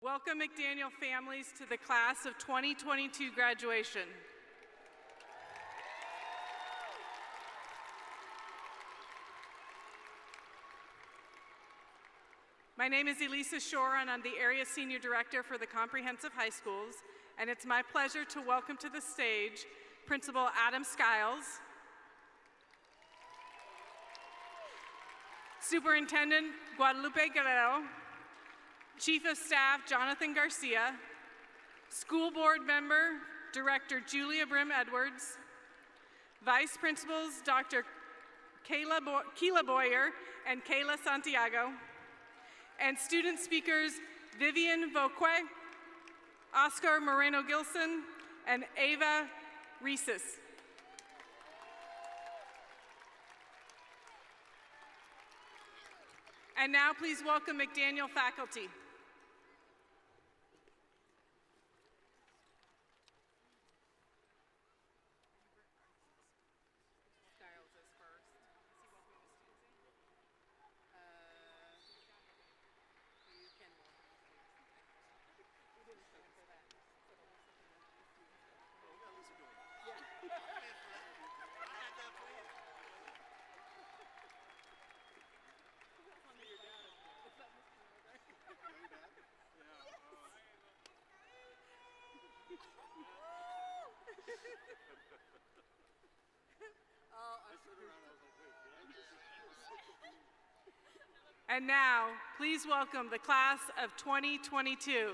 Welcome, McDaniel families, to the class of 2022 graduation. My name is Elisa Shore, and I'm the Area Senior Director for the Comprehensive High Schools, and it's my pleasure to welcome to the stage Principal Adam Skiles, Superintendent Guadalupe Guerrero, Chief of Staff Jonathan Garcia, School Board Member Director Julia Brim Edwards, Vice Principals Dr. Keila Boyer and Kayla Santiago, and student speakers Vivian Vauquet, Oscar Moreno Gilson, and Ava Rhesus. And now please welcome McDaniel faculty. And now, please welcome the class of 2022.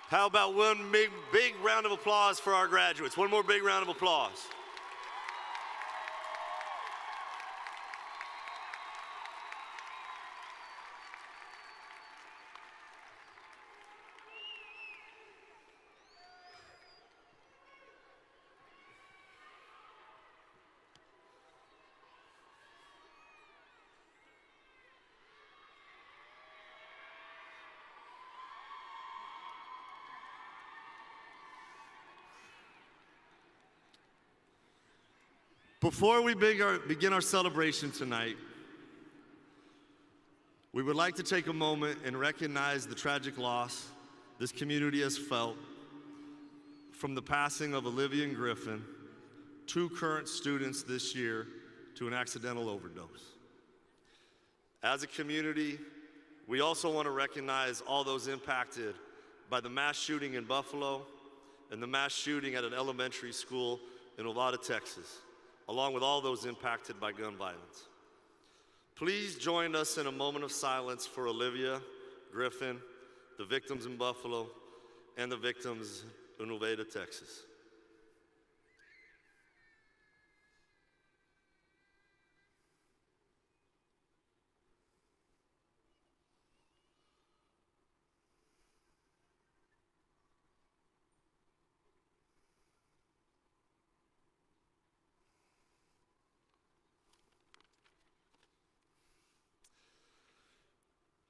How about one big round of applause for our graduates? One more big round of applause. Before we begin our celebration tonight, we would like to take a moment and recognize the tragic loss this community has felt from the passing of Olivia and Griffin, two current students this year, to an accidental overdose. As a community, we also want to recognize all those impacted by the mass shooting in Buffalo and the mass shooting at an elementary school in Ovada, Texas, along with all those impacted by gun violence. Please join us in a moment of silence for Olivia, Griffin, the victims in Buffalo, and the victims in Ovada, Texas.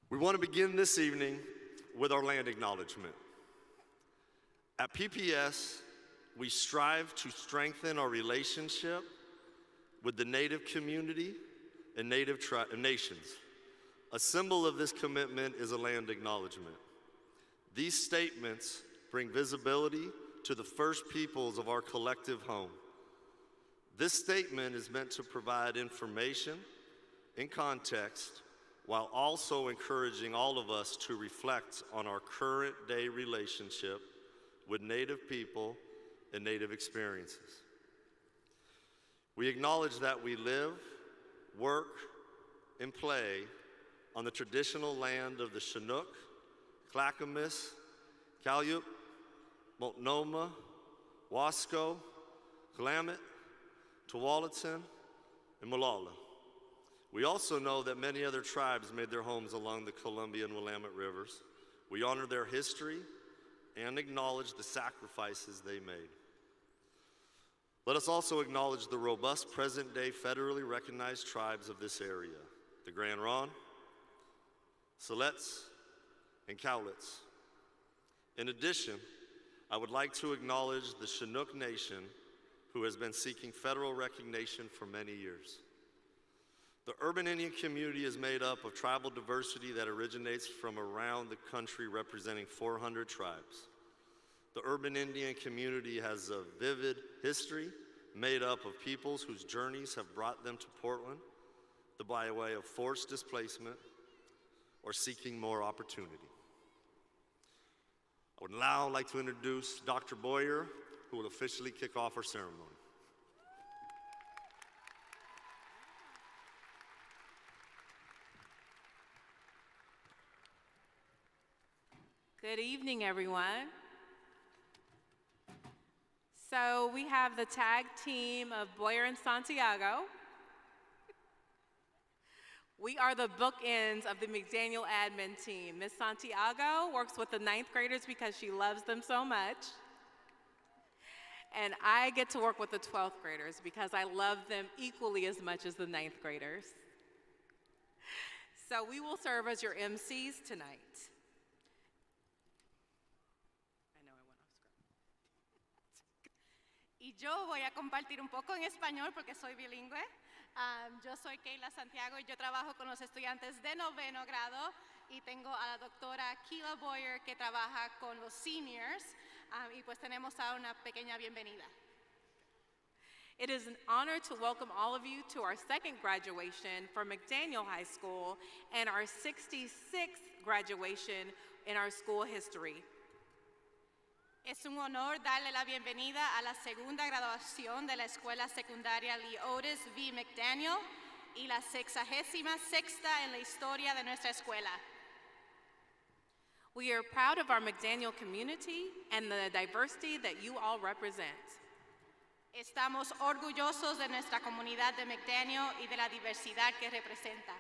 We want to begin this evening with our land acknowledgement. At PPS, we strive to strengthen our relationship with the Native community and Native nations. A symbol of this commitment is a land acknowledgement. These statements bring visibility to the first peoples of our collective home. This statement is meant to provide information and context while also encouraging all of us to reflect on our current day relationship with Native people and Native experiences. We acknowledge that we live, work, and play on the traditional land of the Chinook, Clackamas, Cayup, Multnomah, Wasco, Willamette, Tualatin, and Molalla. We also know that many other tribes made their homes along the Columbia and Willamette rivers. We honor their history and acknowledge the sacrifices they made. Let us also acknowledge the robust present-day federally recognized tribes of this area, the Grand Ronde, Siletz, and Cowlitz. In addition, I would like to acknowledge the Chinook Nation, who has been seeking federal recognition for many years. The urban Indian community is made up of tribal diversity that originates from around the country, representing 400 tribes. The urban Indian community has a vivid history made up of peoples whose journeys have brought them to Portland, by way of forced displacement or seeking more opportunity. I would now like to introduce Dr. Boyer, who will officially kick off our ceremony. Good evening, everyone. So we have the tag team of Boyer and Santiago. We are the bookends of the McDaniel admin team. Miss Santiago works with the 9th graders because she loves them so much. And I get to work with the 12th graders because I love them equally as much as the 9th graders. So we will serve as your MCs tonight. Y yo voy a compartir un poco en español porque soy bilingüe. Yo soy Keila Santiago y yo trabajo con los estudiantes de 9º grado y tengo a la doctora Keila Boyer que trabaja con los seniors y pues tenemos a una pequeña bienvenida. It is an honor to welcome all of you to our 2nd graduation from McDaniel High School and our 66th graduation in our school history. Es un honor darle la bienvenida a la 2ª graduación de la Escuela Secundaria Lee Otis V. McDaniel y la 66ª en la historia de nuestra escuela. We are proud of our McDaniel community and the diversity that you all represent. Estamos orgullosos de nuestra comunidad de McDaniel y de la diversidad que representa.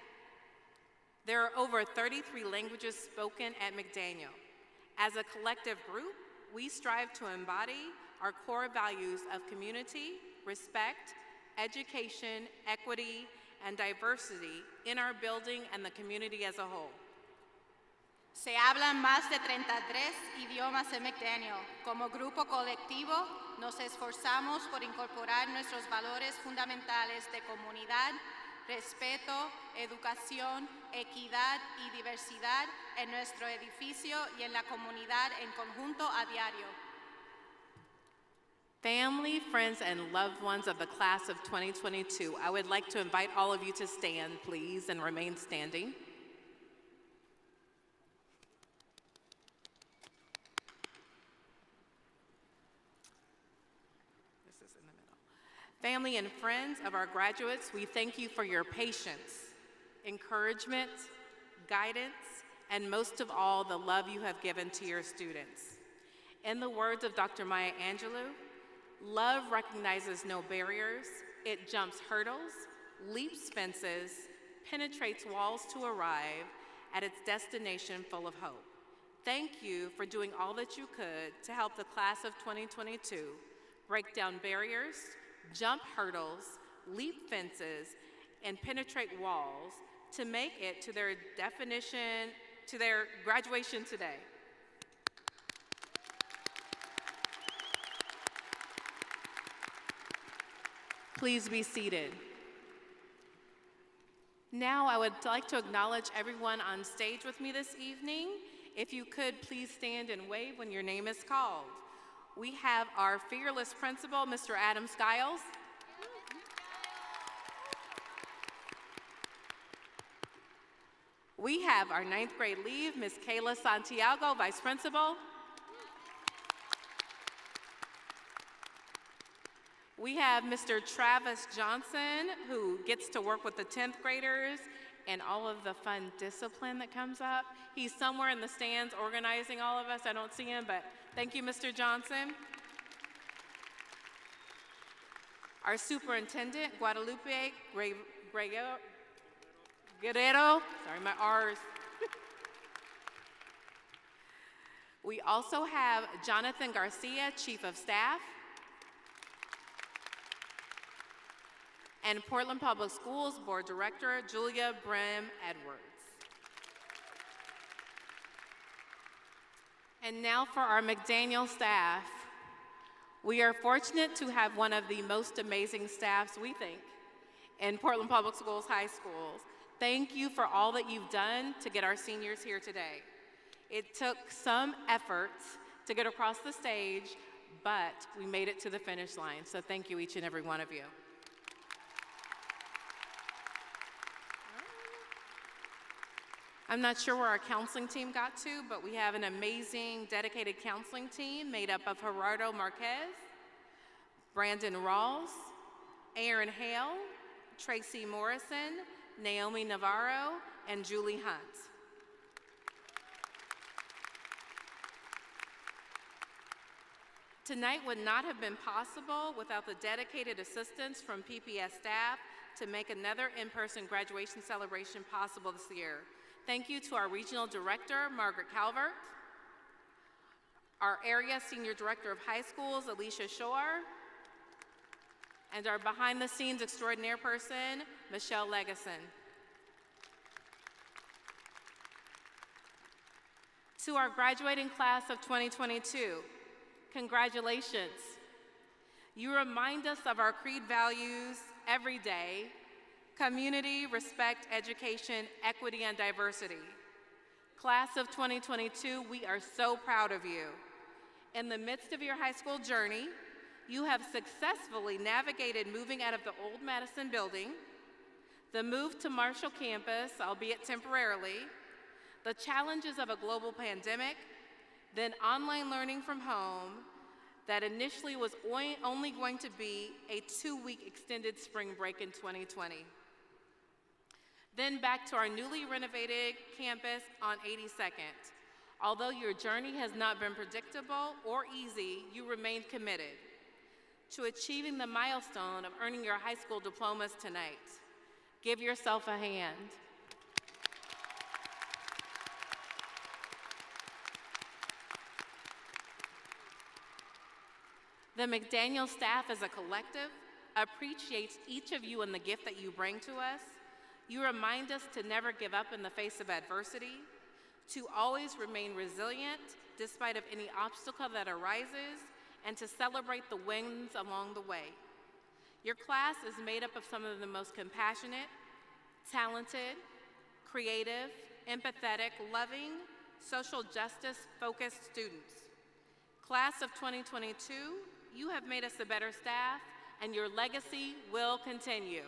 There are over 33 languages spoken at McDaniel. As a collective group, we strive to embody our core values of community, respect, education, equity, and diversity in our building and the community as a whole. Se hablan más de 33 idiomas en McDaniel. Como grupo colectivo, nos esforzamos por incorporar nuestros valores fundamentales de comunidad, respeto, educación, equidad y diversidad en nuestro edificio y en la comunidad en conjunto a diario. Family, friends, and loved ones of the class of 2022, I would like to invite all of you to stand, please, and remain standing. This is in the middle. Family and friends of our graduates, we thank you for your patience, encouragement, guidance, and most of all, the love you have given to your students. In the words of Dr. Maya Angelou, love recognizes no barriers, it jumps hurdles, leaps fences, penetrates walls to arrive at its destination full of hope. Thank you for doing all that you could to help the class of 2022 break down barriers, jump hurdles, leap fences, and penetrate walls to make it to their graduation today. Please be seated. Now I would like to acknowledge everyone on stage with me this evening. If you could, please stand and wave when your name is called. We have our fearless principal, Mr. Adam Skiles. We have our 9th grade leave, Ms. Kayla Santiago, vice principal. We have Mr. Travis Johnson, who gets to work with the 10th graders and all of the fun discipline that comes up. He's somewhere in the stands organizing all of us. I don't see him, but thank you, Mr. Johnson. Our superintendent, Guadalupe Guerrero, sorry, my R's. We also have Jonathan Garcia, Chief of Staff. And Portland Public Schools Board Director, Julia Brim Edwards. And now for our McDaniel staff. We are fortunate to have one of the most amazing staffs, we think, in Portland Public Schools high schools. Thank you for all that you've done to get our seniors here today. It took some effort to get across the stage, but we made it to the finish line. So thank you, each and every one of you. I'm not sure where our counseling team got to, but we have an amazing, dedicated counseling team made up of Gerardo Marquez, Brandon Rawls, Aaron Hale, Tracy Morrison, Naomi Navarro, and Julie Hunt. Tonight would not have been possible without the dedicated assistance from PPS staff to make another in-person graduation celebration possible this year. Thank you to our Regional Director, Margaret Calvert, our Area Senior Director of High Schools, Alicia Shore, and our behind-the-scenes extraordinaire person, Michelle Legason. To our graduating class of 2022, congratulations. You remind us of our creed values every day: community, respect, education, equity, and diversity. Class of 2022, we are so proud of you. In the midst of your high school journey, you have successfully navigated moving out of the old Madison building, the move to Marshall campus, albeit temporarily, the challenges of a global pandemic, then online learning from home that initially was only going to be a 2-week extended spring break in 2020. Then back to our newly renovated campus on 82nd. Although your journey has not been predictable or easy, you remain committed to achieving the milestone of earning your high school diplomas tonight. Give yourself a hand. The McDaniel staff as a collective appreciates each of you and the gift that you bring to us. You remind us to never give up in the face of adversity, to always remain resilient despite of any obstacle that arises, and to celebrate the wins along the way. Your class is made up of some of the most compassionate, talented, creative, empathetic, loving, social justice-focused students. Class of 2022, you have made us a better staff, and your legacy will continue.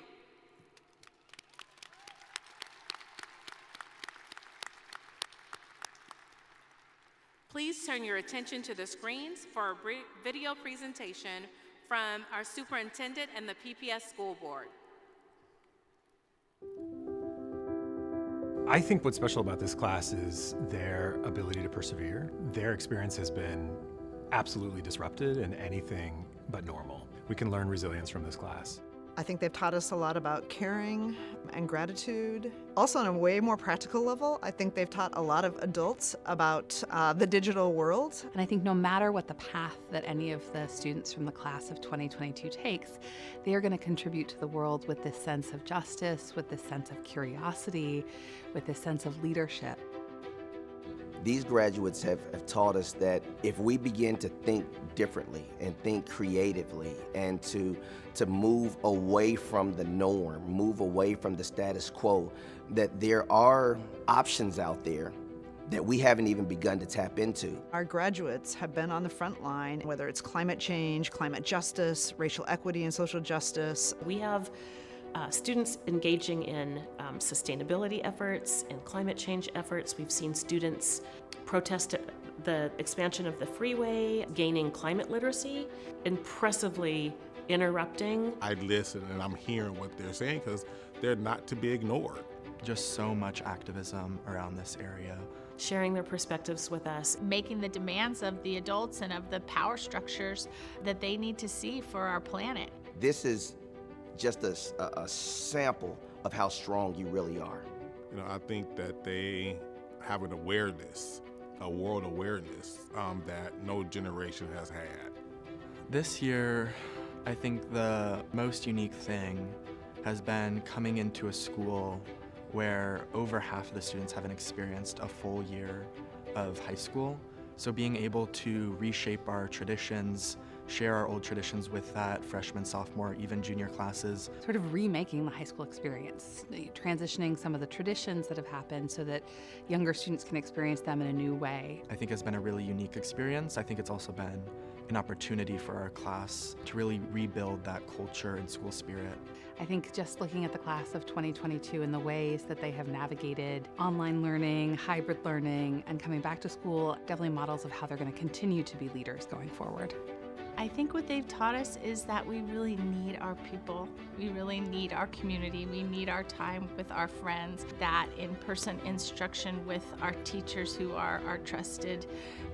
Please turn your attention to the screens for a video presentation from our superintendent and the PPS school board. I think what's special about this class is their ability to persevere. Their experience has been absolutely disrupted and anything but normal. We can learn resilience from this class. I think they've taught us a lot about caring and gratitude. Also, on a way more practical level, I think they've taught a lot of adults about the digital world. And I think no matter what the path that any of the students from the class of 2022 takes, they are going to contribute to the world with this sense of justice, with this sense of curiosity, with this sense of leadership. These graduates have taught us that if we begin to think differently and think creatively and to move away from the norm, move away from the status quo, that there are options out there that we haven't even begun to tap into. Our graduates have been on the front line, whether it's climate change, climate justice, racial equity and social justice. We have students engaging in sustainability efforts and climate change efforts. We've seen students protest the expansion of the freeway, gaining climate literacy, impressively interrupting. I listen and I'm hearing what they're saying because they're not to be ignored. Just so much activism around this area. Sharing their perspectives with us. Making the demands of the adults and of the power structures that they need to see for our planet. This is just a sample of how strong you really are. You know, I think that they have an awareness, a world awareness that no generation has had. This year, I think the most unique thing has been coming into a school where over half of the students haven't experienced a full year of high school. So being able to reshape our traditions, share our old traditions with that freshman, sophomore, even junior classes. Sort of remaking the high school experience, transitioning some of the traditions that have happened so that younger students can experience them in a new way. I think has been a really unique experience. I think it's also been an opportunity for our class to really rebuild that culture and school spirit. I think just looking at the class of 2022 and the ways that they have navigated online learning, hybrid learning, and coming back to school, definitely models of how they're going to continue to be leaders going forward. I think what they've taught us is that we really need our people. We really need our community. We need our time with our friends, that in-person instruction with our teachers who are our trusted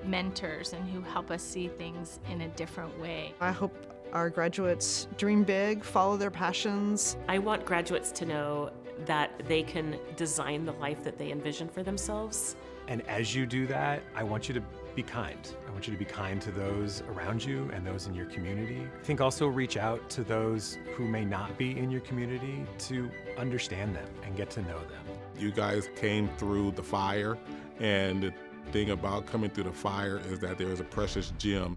mentors and who help us see things in a different way. I hope our graduates dream big, follow their passions. I want graduates to know that they can design the life that they envision for themselves. And as you do that, I want you to be kind. I want you to be kind to those around you and those in your community. I think also reach out to those who may not be in your community to understand them and get to know them. You guys came through the fire, and the thing about coming through the fire is that there is a precious gem.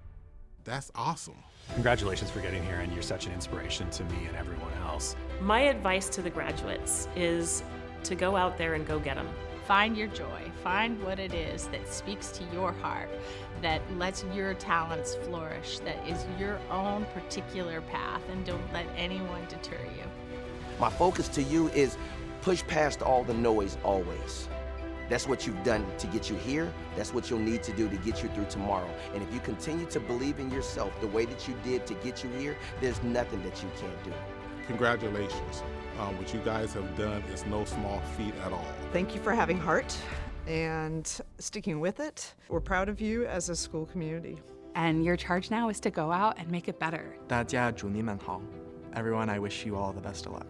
That's awesome. Congratulations for getting here, and you're such an inspiration to me and everyone else. My advice to the graduates is to go out there and go get them. Find your joy. Find what it is that speaks to your heart, that lets your talents flourish, that is your own particular path, and don't let anyone deter you. My focus to you is push past all the noise always. That's what you've done to get you here. That's what you'll need to do to get you through tomorrow. And if you continue to believe in yourself the way that you did to get you here, there's nothing that you can't do. Congratulations. What you guys have done is no small feat at all. Thank you for having heart and sticking with it. We're proud of you as a school community. And your charge now is to go out and make it better. 大家祝你们好. Everyone, I wish you all the best of luck.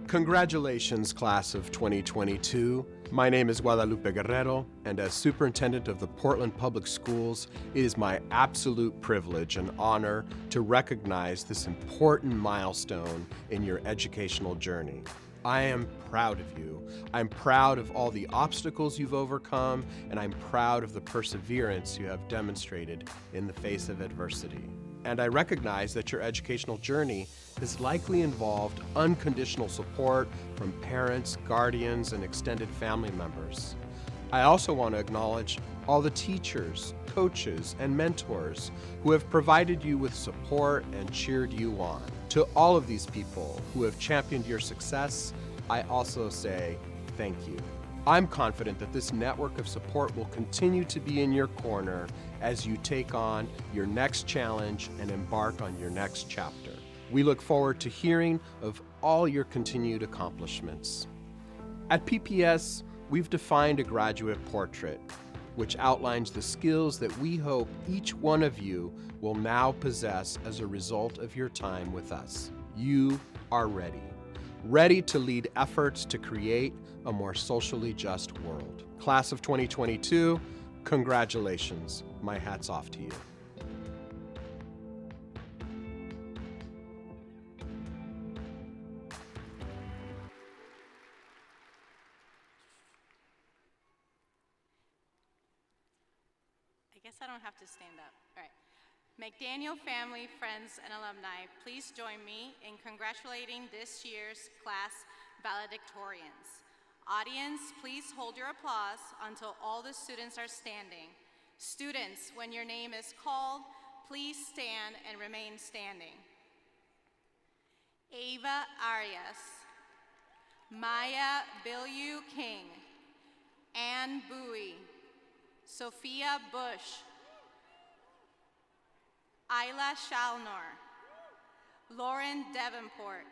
Congratulations, class of 2022. My name is Guadalupe Guerrero, and as superintendent of the Portland Public Schools, it is my absolute privilege and honor to recognize this important milestone in your educational journey. I am proud of you. I'm proud of all the obstacles you've overcome, and I'm proud of the perseverance you have demonstrated in the face of adversity. And I recognize that your educational journey has likely involved unconditional support from parents, guardians, and extended family members. I also want to acknowledge all the teachers, coaches, and mentors who have provided you with support and cheered you on. To all of these people who have championed your success, I also say thank you. I'm confident that this network of support will continue to be in your corner as you take on your next challenge and embark on your next chapter. We look forward to hearing of all your continued accomplishments. At PPS, we've defined a graduate portrait, which outlines the skills that we hope each one of you will now possess as a result of your time with us. You are ready to lead efforts to create a more socially just world. Class of 2022, congratulations. My hat's off to you. I guess I don't have to stand up. All right. McDaniel family, friends, and alumni, please join me in congratulating this year's class valedictorians. Audience, please hold your applause until all the students are standing. Students, when your name is called, please stand and remain standing. Ava Arias, Maya Bilyu King, Ann Bowie, Sophia Bush, Isla Shalnor, Lauren Davenport,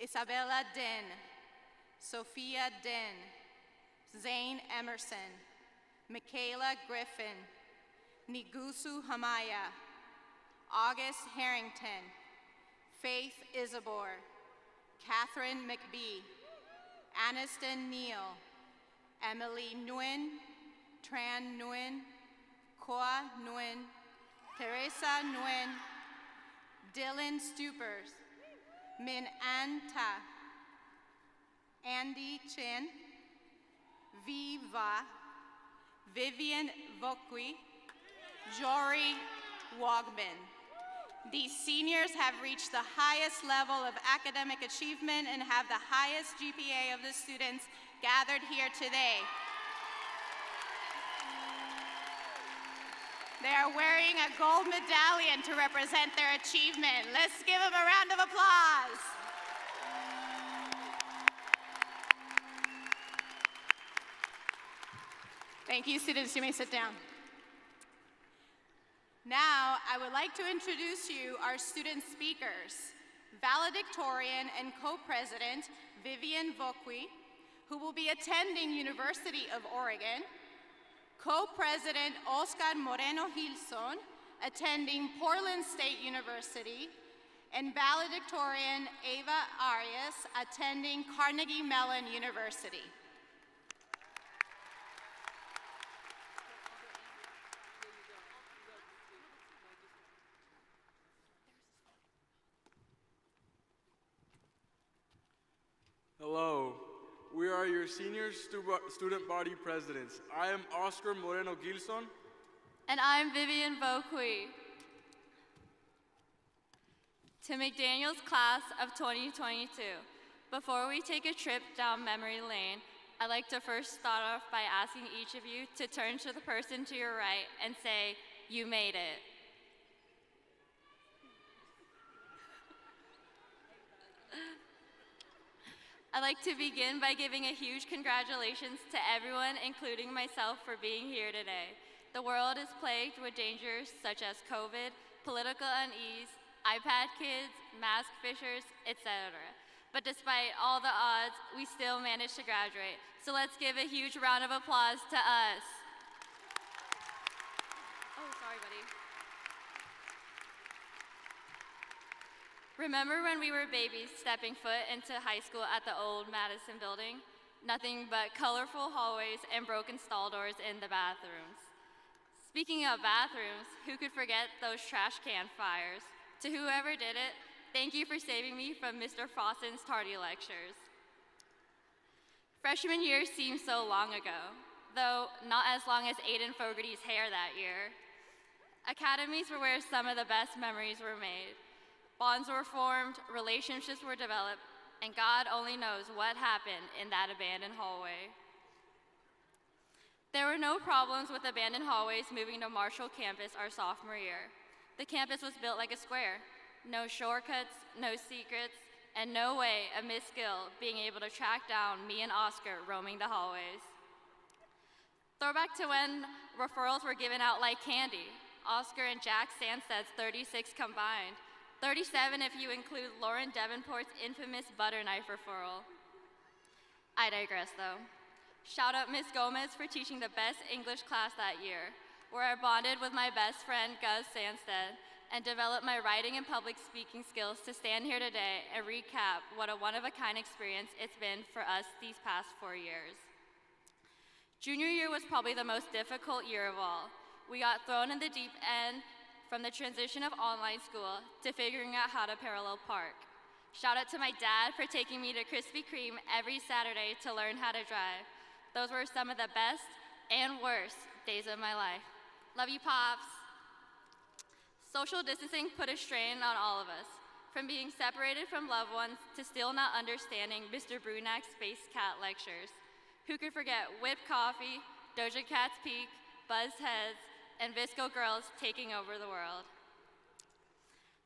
Isabella Din, Sophia Din, Zane Emerson, Michaela Griffin, Nigusu Hamaya, August Harrington, Faith Isabor, Catherine McBee, Aniston Neal, Emily Nguyen, Tran Nguyen, Koa Nguyen, Teresa Nguyen, Dylan Stupers, Min An Ta, Andy Chin, Viva, Vivian Vokwi, Jory Wogman. These seniors have reached the highest level of academic achievement and have the highest GPA of the students gathered here today. They are wearing a gold medallion to represent their achievement. Let's give them a round of applause. Thank you, students. You may sit down. Now, I would like to introduce you our student speakers, valedictorian and co-president Vivian Vokwi, who will be attending University of Oregon, co-president Oscar Moreno Gilson, attending Portland State University, and valedictorian Ava Arias, attending Carnegie Mellon University. Hello, we are your senior student body presidents. I am Oscar Moreno Gilson. And I'm Vivian Vokwi. To McDaniel's class of 2022, before we take a trip down memory lane, I'd like to first start off by asking each of you to turn to the person to your right and say, "You made it." I'd like to begin by giving a huge congratulations to everyone, including myself, for being here today. The world is plagued with dangers such as COVID, political unease, iPad kids, mask fishers, etc. But despite all the odds, we still managed to graduate. So let's give a huge round of applause to us. Oh, sorry, buddy. Remember when we were babies stepping foot into high school at the old Madison building? Nothing but colorful hallways and broken stall doors in the bathrooms. Speaking of bathrooms, who could forget those trash can fires? To whoever did it, thank you for saving me from Mr. Fawson's tardy lectures. Freshman year seems so long ago, though not as long as Aiden Fogarty's hair that year. Academies were where some of the best memories were made. Bonds were formed, relationships were developed, and God only knows what happened in that abandoned hallway. There were no problems with abandoned hallways moving to Marshall campus our sophomore year. The campus was built like a square. No shortcuts, no secrets, and no way of Miss Gill being able to track down me and Oscar roaming the hallways. Throwback to when referrals were given out like candy. Oscar and Jack Sansted's 36 combined. 37 if you include Lauren Davenport's infamous butter knife referral. I digress though. Shout out Miss Gomez for teaching the best English class that year, where I bonded with my best friend Gus Sandsted and developed my writing and public speaking skills to stand here today and recap what a one-of-a-kind experience it's been for us these past 4 years. Junior year was probably the most difficult year of all. We got thrown in the deep end from the transition of online school to figuring out how to parallel park. Shout out to my dad for taking me to Krispy Kreme every Saturday to learn how to drive. Those were some of the best and worst days of my life. Love you, Pops. Social distancing put a strain on all of us, from being separated from loved ones to still not understanding Mr. Brunak's Space Cat lectures. Who could forget whipped coffee, Doja Cat's Peak, buzzed heads, and Visco girls taking over the world.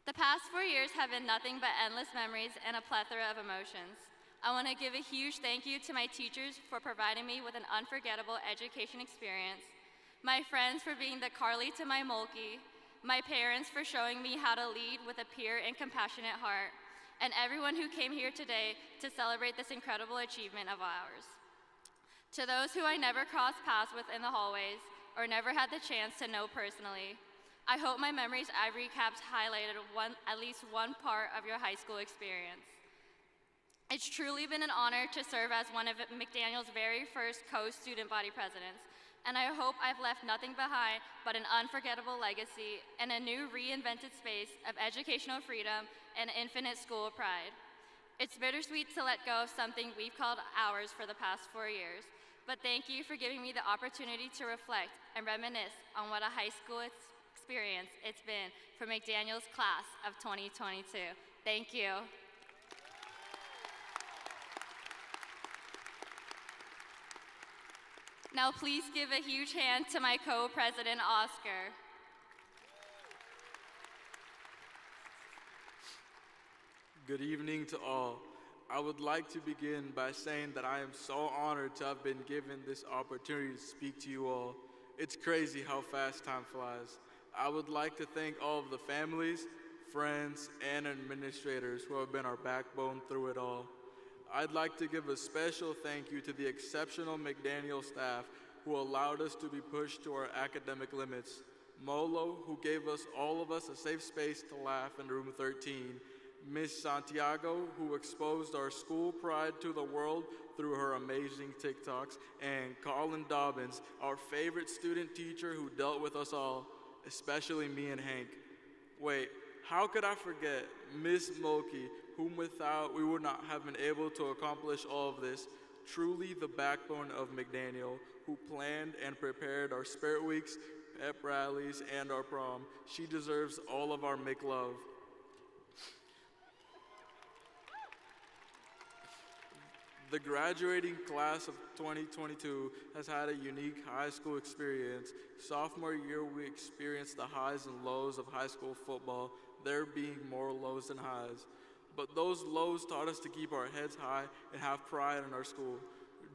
The past 4 years have been nothing but endless memories and a plethora of emotions. I want to give a huge thank you to my teachers for providing me with an unforgettable education experience, my friends for being the Carly to my Mulkey, my parents for showing me how to lead with a pure and compassionate heart, and everyone who came here today to celebrate this incredible achievement of ours. To those who I never crossed paths with in the hallways, or never had the chance to know personally, I hope my memories I recapped highlighted at least one part of your high school experience. It's truly been an honor to serve as one of McDaniel's very first co-student body presidents, and I hope I've left nothing behind but an unforgettable legacy and a new reinvented space of educational freedom and infinite school pride. It's bittersweet to let go of something we've called ours for the past 4 years, but thank you for giving me the opportunity to reflect and reminisce on what a high school experience it's been for McDaniel's class of 2022. Thank you. Now please give a huge hand to my co-president, Oscar. Good evening to all. I would like to begin by saying that I am so honored to have been given this opportunity to speak to you all. It's crazy how fast time flies. I would like to thank all of the families, friends, and administrators who have been our backbone through it all. I'd like to give a special thank you to the exceptional McDaniel staff who allowed us to be pushed to our academic limits. Molo, who gave all of us a safe space to laugh in room 13. Miss Santiago, who exposed our school pride to the world through her amazing TikToks, and Colin Dobbins, our favorite student teacher who dealt with us all, especially me and Hank. Wait, how could I forget Miss Mulkey, whom without we would not have been able to accomplish all of this, truly the backbone of McDaniel, who planned and prepared our spirit weeks, pep rallies, and our prom. She deserves all of our McLove. The graduating class of 2022 has had a unique high school experience. Sophomore year, we experienced the highs and lows of high school football, there being more lows than highs. But those lows taught us to keep our heads high and have pride in our school.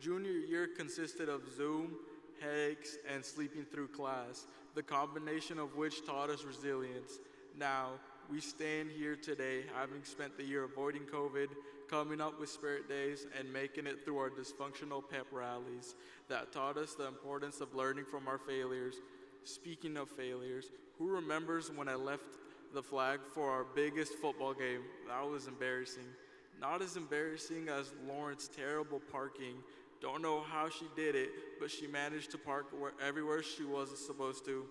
Junior year consisted of Zoom, headaches, and sleeping through class, the combination of which taught us resilience. Now, we stand here today having spent the year avoiding COVID, coming up with Spirit Days, and making it through our dysfunctional pep rallies that taught us the importance of learning from our failures. Speaking of failures, who remembers when I left the flag for our biggest football game? That was embarrassing. Not as embarrassing as Lauren's terrible parking. Don't know how she did it, but she managed to park everywhere she wasn't supposed to.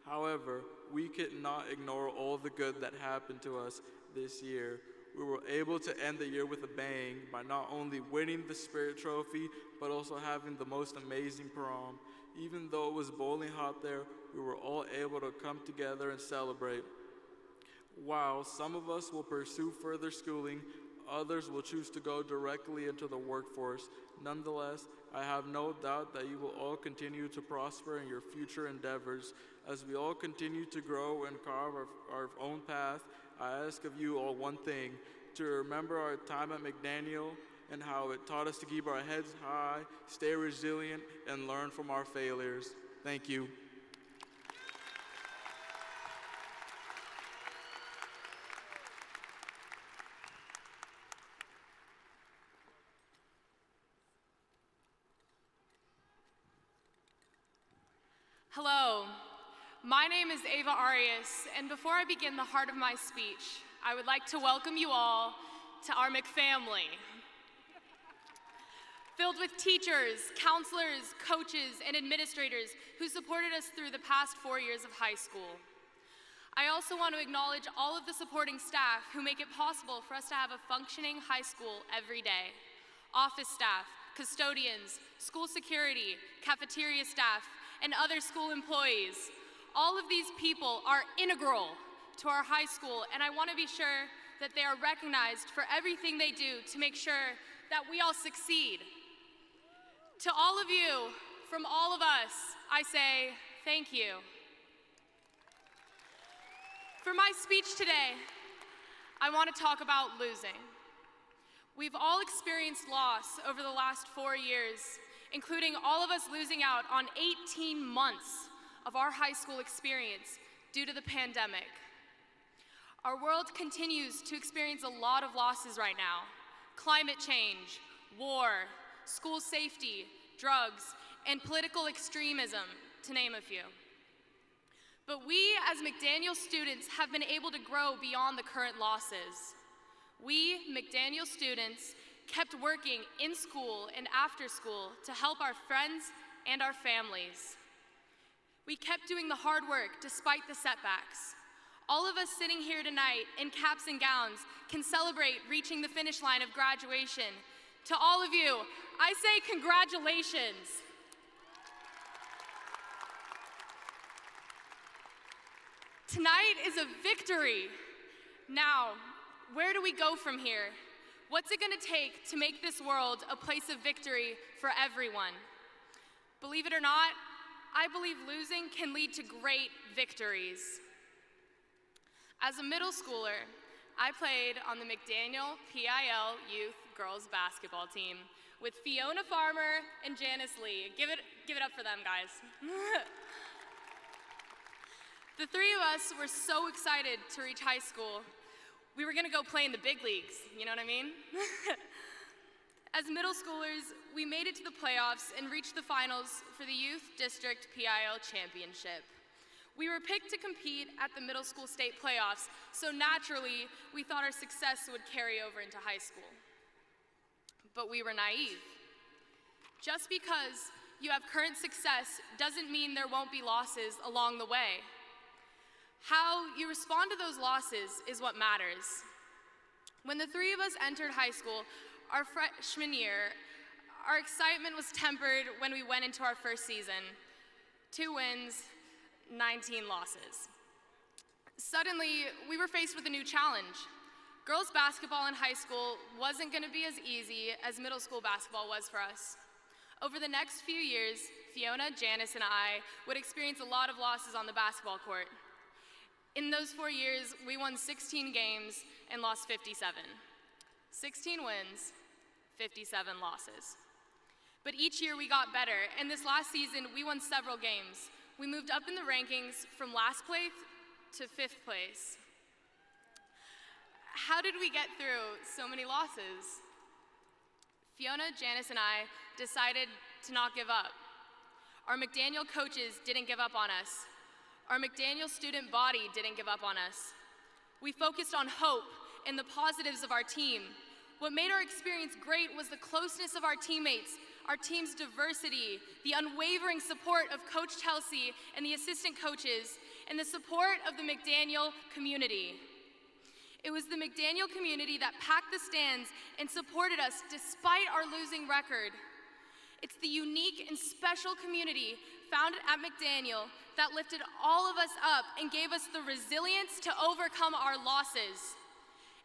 However, we could not ignore all the good that happened to us this year. We were able to end the year with a bang by not only winning the Spirit Trophy, but also having the most amazing prom. Even though it was boiling hot there, we were all able to come together and celebrate. While some of us will pursue further schooling, others will choose to go directly into the workforce. Nonetheless, I have no doubt that you will all continue to prosper in your future endeavors. As we all continue to grow and carve our own path, I ask of you all one thing: to remember our time at McDaniel and how it taught us to keep our heads high, stay resilient, and learn from our failures. Thank you. Hello, my name is Ava Arias, and before I begin the heart of my speech, I would like to welcome you all to our McFamily. Filled with teachers, counselors, coaches, and administrators who supported us through the past 4 years of high school. I also want to acknowledge all of the supporting staff who make it possible for us to have a functioning high school every day. Office staff, custodians, school security, cafeteria staff, and other school employees. All of these people are integral to our high school, and I want to be sure that they are recognized for everything they do to make sure that we all succeed. To all of you, from all of us, I say thank you. For my speech today, I want to talk about losing. We've all experienced loss over the last 4 years, including all of us losing out on 18 months of our high school experience due to the pandemic. Our world continues to experience a lot of losses right now: climate change, war, school safety, drugs, and political extremism, to name a few. But we, as McDaniel students, have been able to grow beyond the current losses. We, McDaniel students, kept working in school and after school to help our friends and our families. We kept doing the hard work despite the setbacks. All of us sitting here tonight in caps and gowns can celebrate reaching the finish line of graduation. To all of you, I say congratulations. Tonight is a victory. Now, where do we go from here? What's it going to take to make this world a place of victory for everyone? Believe it or not, I believe losing can lead to great victories. As a middle schooler, I played on the McDaniel PIL Youth Girls Basketball team with Fiona Farmer and Janice Lee. Give it up for them, guys. The three of us were so excited to reach high school. We were gonna go play in the big leagues, you know what I mean? As middle schoolers, we made it to the playoffs and reached the finals for the Youth District PIL Championship. We were picked to compete at the middle school state playoffs, so naturally, we thought our success would carry over into high school. But we were naive. Just because you have current success doesn't mean there won't be losses along the way. How you respond to those losses is what matters. When the three of us entered high school, our freshman year, our excitement was tempered when we went into our first season. 2 wins, 19 losses. Suddenly, we were faced with a new challenge. Girls basketball in high school wasn't going to be as easy as middle school basketball was for us. Over the next few years, Fiona, Janice, and I would experience a lot of losses on the basketball court. In those 4 years, we won 16 games and lost 57. 16 wins, 57 losses. But each year we got better, and this last season we won several games. We moved up in the rankings from last place to 5th place. How did we get through so many losses? Fiona, Janice, and I decided to not give up. Our McDaniel coaches didn't give up on us. Our McDaniel student body didn't give up on us. We focused on hope and the positives of our team. What made our experience great was the closeness of our teammates, our team's diversity, the unwavering support of Coach Chelsea and the assistant coaches, and the support of the McDaniel community. It was the McDaniel community that packed the stands and supported us despite our losing record. It's the unique and special community found at McDaniel that lifted all of us up and gave us the resilience to overcome our losses.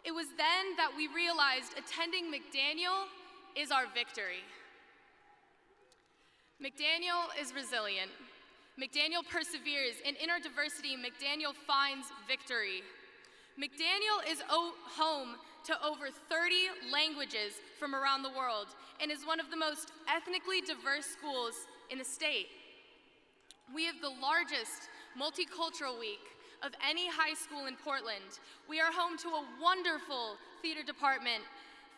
It was then that we realized attending McDaniel is our victory. McDaniel is resilient. McDaniel perseveres, and in our diversity, McDaniel finds victory. McDaniel is home to over 30 languages from around the world and is one of the most ethnically diverse schools in the state. We have the largest multicultural week of any high school in Portland. We are home to a wonderful theater department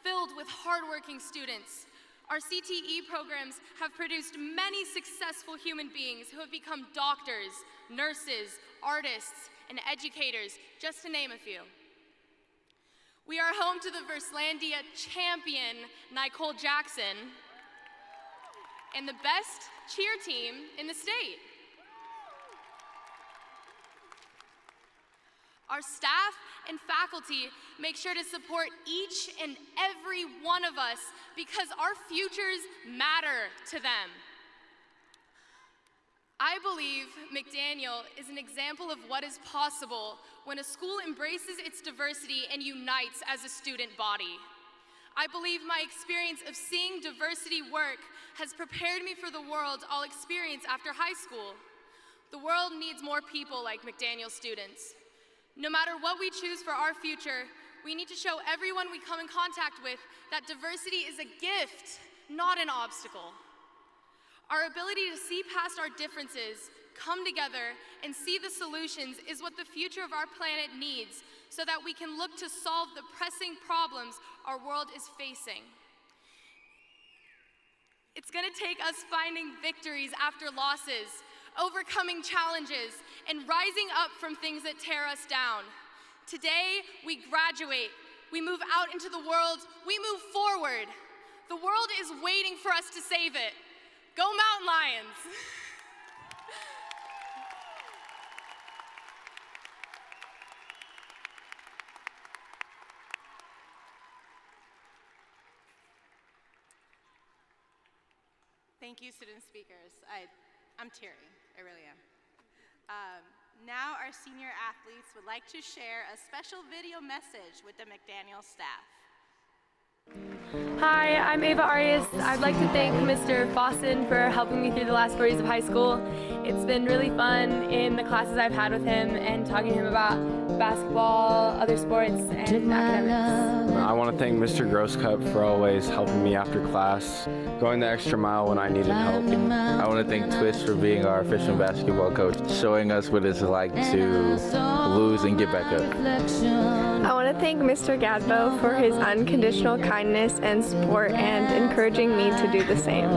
filled with hardworking students. Our CTE programs have produced many successful human beings who have become doctors, nurses, artists, and educators, just to name a few. We are home to the Verslandia champion, Nicole Jackson, and the best cheer team in the state. Our staff and faculty make sure to support each and every one of us because our futures matter to them. I believe McDaniel is an example of what is possible when a school embraces its diversity and unites as a student body. I believe my experience of seeing diversity work has prepared me for the world I'll experience after high school. The world needs more people like McDaniel students. No matter what we choose for our future, we need to show everyone we come in contact with that diversity is a gift, not an obstacle. Our ability to see past our differences, come together, and see the solutions is what the future of our planet needs so that we can look to solve the pressing problems our world is facing. It's gonna take us finding victories after losses, overcoming challenges, and rising up from things that tear us down. Today, we graduate, we move out into the world, we move forward. The world is waiting for us to save it. Go Mountain Lions! Thank you, student speakers. I'm teary, I really am. Now our senior athletes would like to share a special video message with the McDaniel staff. Hi, I'm Ava Arias. I'd like to thank Mr. Fossen for helping me through the last 4 years of high school. It's been really fun in the classes I've had with him and talking to him about basketball, other sports, and academics. I want to thank Mr. Grosscup for always helping me after class, going the extra mile when I needed help. I want to thank Twist for being our official basketball coach, showing us what it's like to lose and get back up. I want to thank Mr. Gadbo for his unconditional kindness and support and encouraging me to do the same.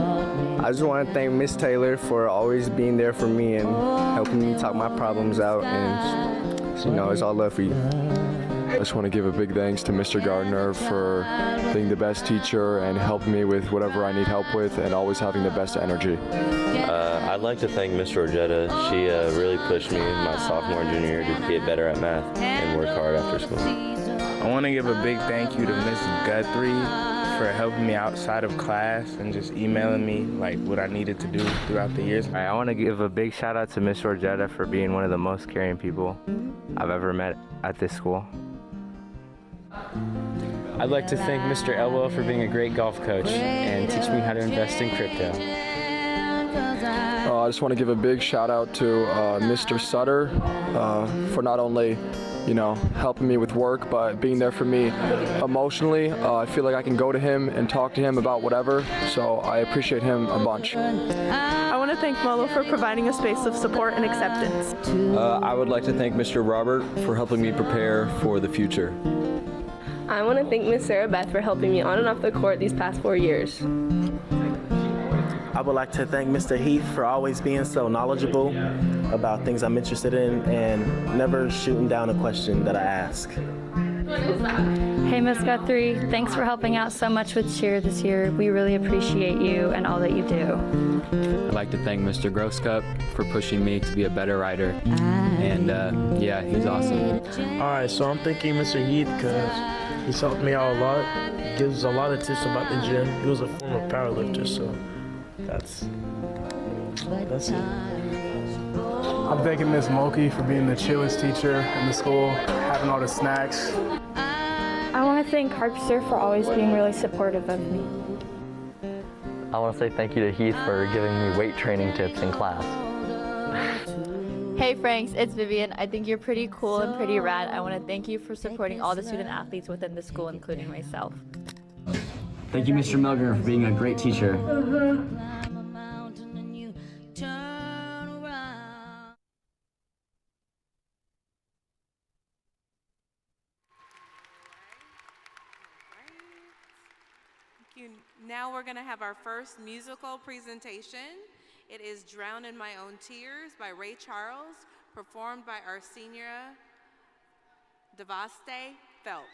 I just want to thank Miss Taylor for always being there for me and helping me talk my problems out, and you know, it's all love for you. I just want to give a big thanks to Mr. Gardner for being the best teacher and helping me with whatever I need help with and always having the best energy. I'd like to thank Ms. Rogetta. She really pushed me my sophomore and junior year to get better at math and work hard after school. I want to give a big thank you to Ms. Guthrie for helping me outside of class and just emailing me like what I needed to do throughout the years. I want to give a big shout out to Ms. Rogetta for being one of the most caring people I've ever met at this school. I'd like to thank Mr. Elwell for being a great golf coach and teaching me how to invest in crypto. I just want to give a big shout out to Mr. Sutter for not only helping me with work, but being there for me emotionally. I feel like I can go to him and talk to him about whatever, so I appreciate him a bunch. I want to thank Molo for providing a space of support and acceptance. I would like to thank Mr. Robert for helping me prepare for the future. I want to thank Miss Sarah Beth for helping me on and off the court these past 4 years. I would like to thank Mr. Heath for always being so knowledgeable about things I'm interested in and never shooting down a question that I ask. Hey, Miss Guthrie, thanks for helping out so much with cheer this year. We really appreciate you and all that you do. I'd like to thank Mr. Grosscup for pushing me to be a better writer. And yeah, he's awesome. All right, so I'm thanking Mr. Heath because he's helped me out a lot. He gives a lot of tips about the gym. He was a former powerlifter, so that's it. I'm thanking Ms. Mulkey for being the chillest teacher in the school, having all the snacks. I want to thank Harpster for always being really supportive of me. I want to say thank you to Heath for giving me weight training tips in class. Hey Franks, it's Vivian. I think you're pretty cool and pretty rad. I want to thank you for supporting all the student athletes within the school, including myself. Thank you, Mr. Milgren, for being a great teacher. Now we're going to have our first musical presentation. It is Drown in My Own Tears by Ray Charles, performed by our senior Devaste Phelps.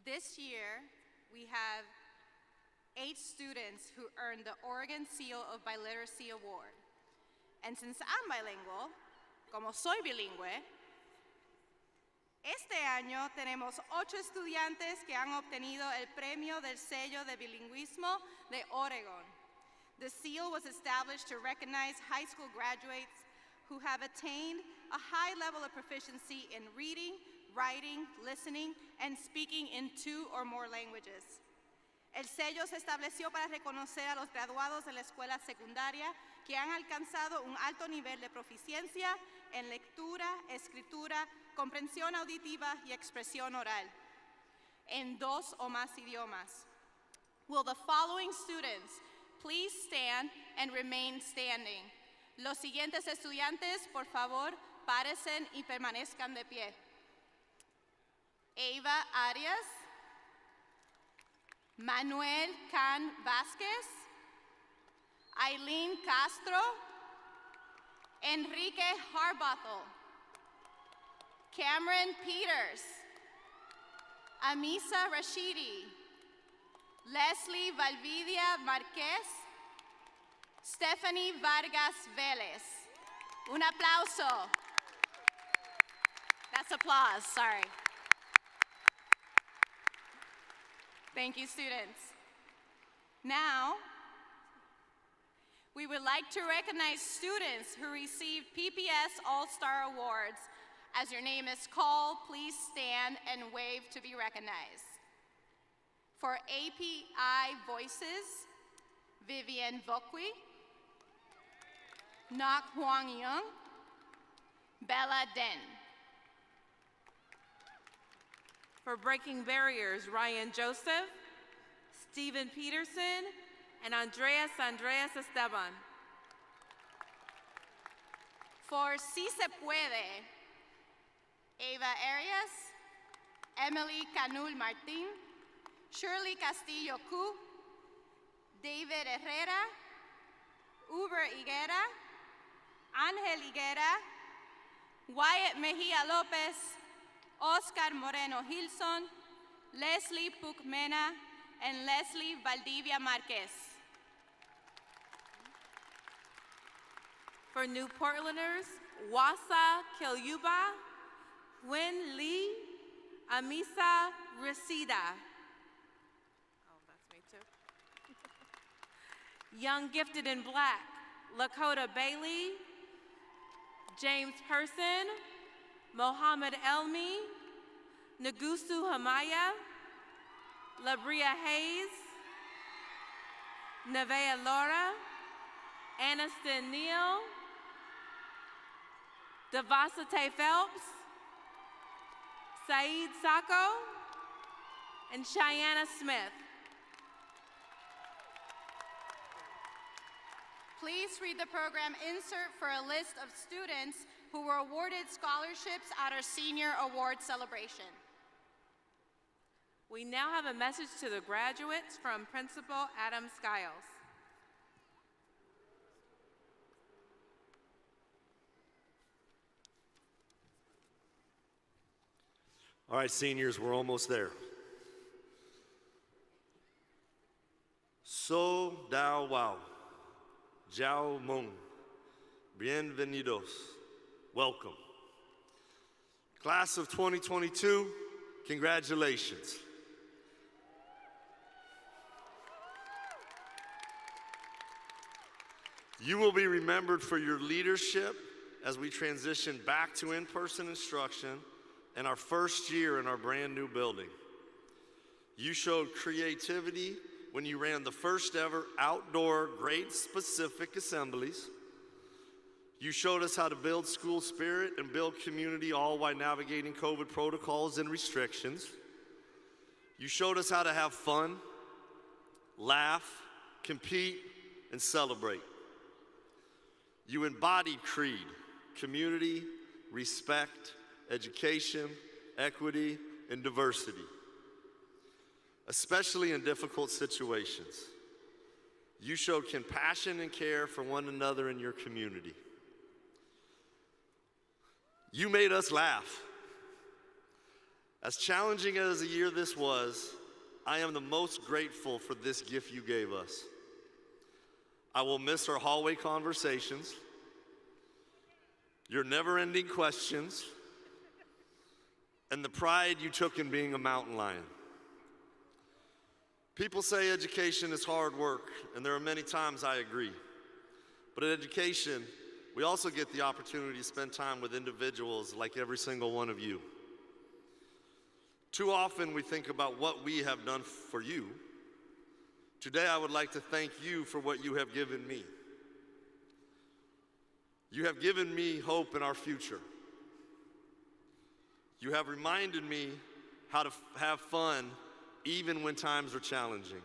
This year, we have 8 students who earned the Oregon Seal of Biliteracy Award. And since I'm bilingual, como soy bilingüe, este año tenemos 8 estudiantes que han obtenido el premio del sello de bilingüismo de Oregon. The seal was established to recognize high school graduates who have attained a high level of proficiency in reading, writing, listening, and speaking in 2 or more languages. El sello se estableció para reconocer a los graduados de la escuela secundaria que han alcanzado un alto nivel de proficiencia en lectura, escritura, comprensión auditiva y expresión oral en 2 o más idiomas. Will the following students please stand and remain standing? Los siguientes estudiantes, por favor, párense y permanezcan de pie. Eva Arias, Manuel Can Vázquez, Aileen Castro, Enrique Harbottle, Cameron Peters, Amisa Rashidi, Leslie Valvidia Marquez, Stephanie Vargas Vélez. Un aplauso. That's applause, sorry. Thank you, students. Now, we would like to recognize students who received PPS All-Star Awards. As your name is called, please stand and wave to be recognized. For API Voices, Vivian Vokwi, Nok Huang Young, Bella Den. For Breaking Barriers, Ryan Joseph, Stephen Peterson, and Andreas Esteban. For Si Se Puede, Eva Arias, Emily Canul Martin, Shirley Castillo Cu, David Herrera, Uber Higuera, Ángel Higuera, Wyatt Mejia Lopez, Oscar Moreno Gilson, Leslie Pucmena, and Leslie Valdivia Marquez. For New Portlanders, Wasa Kilyuba, Wen Lee, Amisa Reseda. Oh, that's me too. Young Gifted in Black, Lakota Bailey, James Person, Mohammed Elmi, Nagusu Hamaya, Labria Hayes, Nevea Laura, Aniston Neal, Devasite Phelps, Saeed Sacco, and Cheyenne Smith. Please read the program insert for a list of students who were awarded scholarships at our senior award celebration. We now have a message to the graduates from Principal Adam Skiles. All right, seniors, we're almost there. So Dao Wow, Jiao Meng, bienvenidos, welcome. Class of 2022, congratulations. You will be remembered for your leadership as we transition back to in-person instruction in our first year in our brand new building. You showed creativity when you ran the first ever outdoor grade-specific assemblies. You showed us how to build school spirit and build community, all while navigating COVID protocols and restrictions. You showed us how to have fun, laugh, compete, and celebrate. You embodied CREED, community, respect, education, equity, and diversity, especially in difficult situations. You showed compassion and care for one another in your community. You made us laugh. As challenging as a year this was, I am the most grateful for this gift you gave us. I will miss our hallway conversations, your never-ending questions, and the pride you took in being a mountain lion. People say education is hard work, and there are many times I agree. But in education, we also get the opportunity to spend time with individuals like every single one of you. Too often we think about what we have done for you. Today I would like to thank you for what you have given me. You have given me hope in our future. You have reminded me how to have fun even when times are challenging.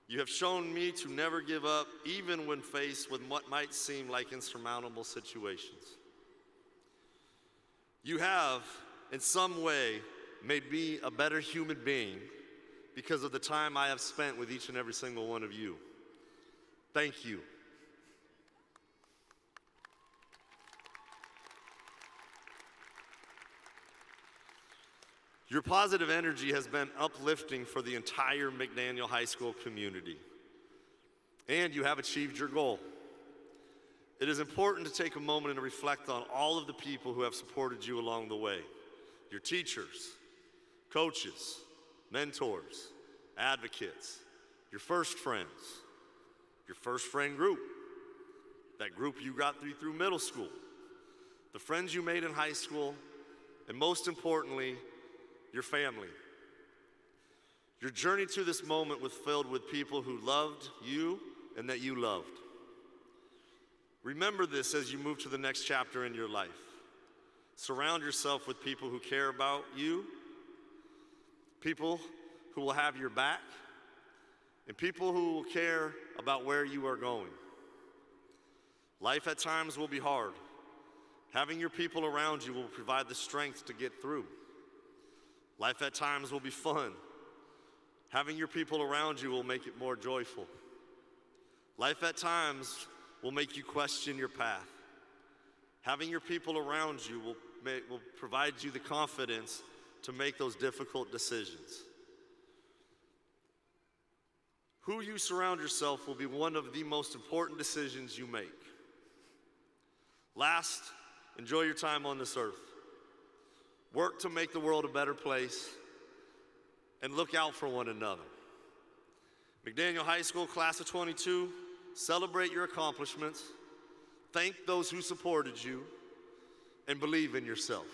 You have shown me to never give up even when faced with what might seem like insurmountable situations. You have, in some way, made me a better human being because of the time I have spent with each and every single one of you. Thank you. Your positive energy has been uplifting for the entire McDaniel High School community, and you have achieved your goal. It is important to take a moment and reflect on all of the people who have supported you along the way. Your teachers, coaches, mentors, advocates, your first friends, your first friend group, that group you got through middle school, the friends you made in high school, and most importantly, your family. Your journey to this moment was filled with people who loved you and that you loved. Remember this as you move to the next chapter in your life. Surround yourself with people who care about you, people who will have your back, and people who will care about where you are going. Life at times will be hard. Having your people around you will provide the strength to get through. Life at times will be fun. Having your people around you will make it more joyful. Life at times will make you question your path. Having your people around you will provide you the confidence to make those difficult decisions. Who you surround yourself will be one of the most important decisions you make. Last, enjoy your time on this earth. Work to make the world a better place, and look out for one another. McDaniel High School Class of 22, celebrate your accomplishments, thank those who supported you, and believe in yourself.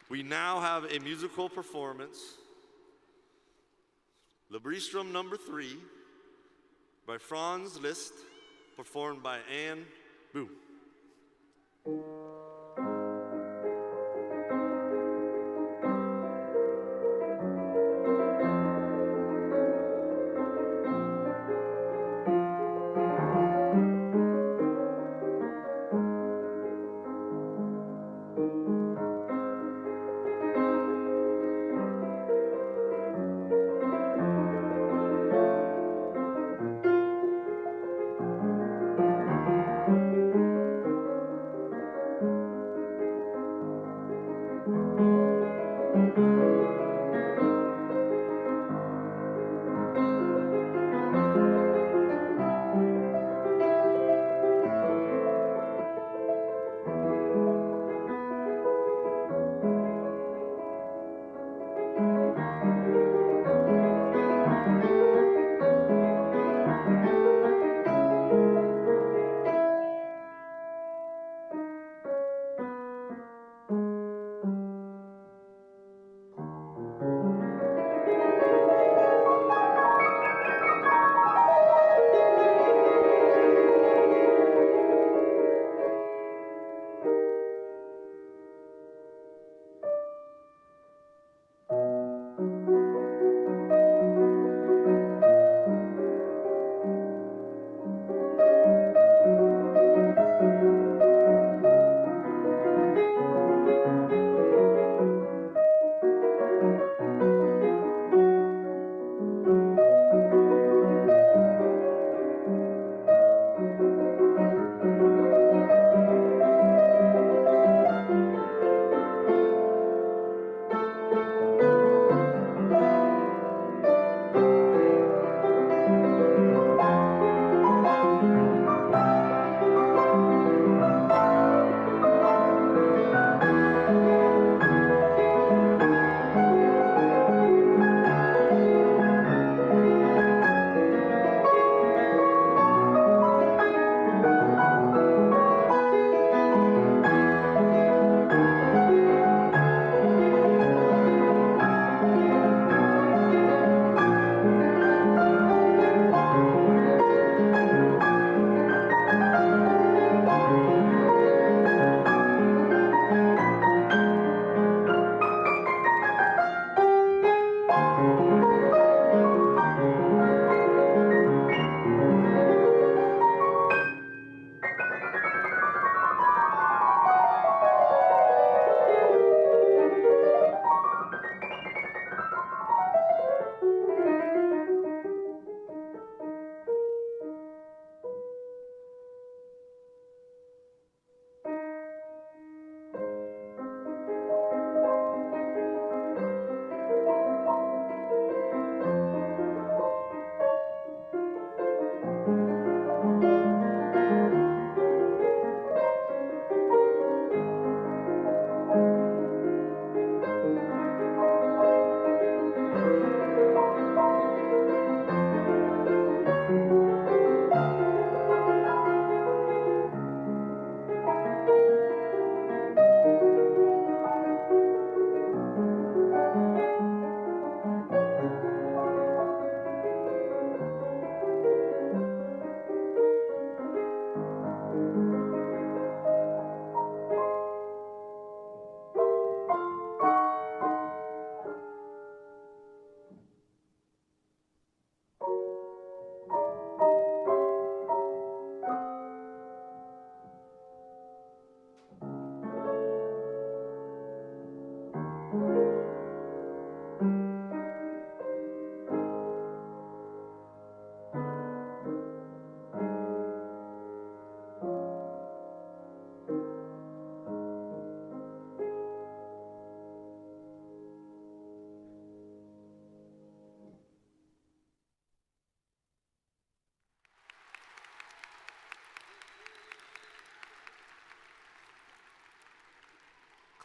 We now have a musical performance, Livestream number 3, by Franz Liszt, performed by Anne Boo.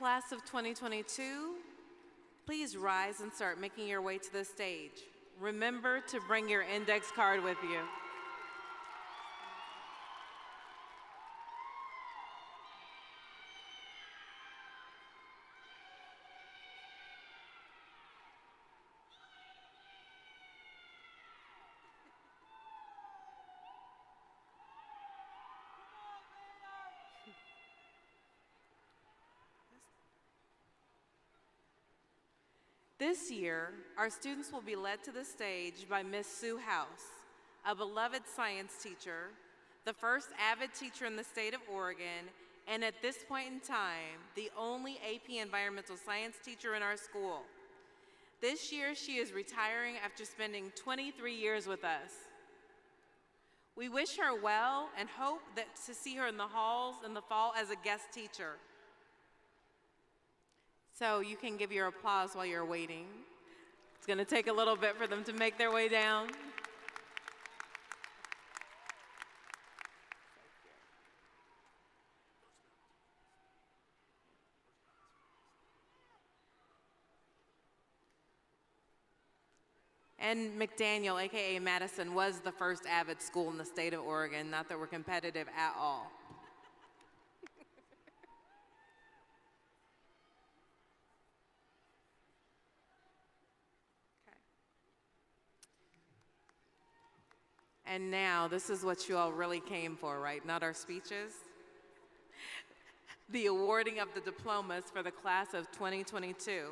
Class of 2022, please rise and start making your way to the stage. Remember to bring your index card with you. This year, our students will be led to the stage by Miss Sue House, a beloved science teacher, the first AVID teacher in the state of Oregon, and at this point in time, the only AP Environmental Science teacher in our school. This year, she is retiring after spending 23 years with us. We wish her well and hope to see her in the halls in the fall as a guest teacher. So you can give your applause while you're waiting. It's going to take a little bit for them to make their way down. And McDaniel, AKA Madison, was the first AVID school in the state of Oregon, not that we're competitive at all. And now, this is what you all really came for, right? Not our speeches. The awarding of the diplomas for the class of 2022.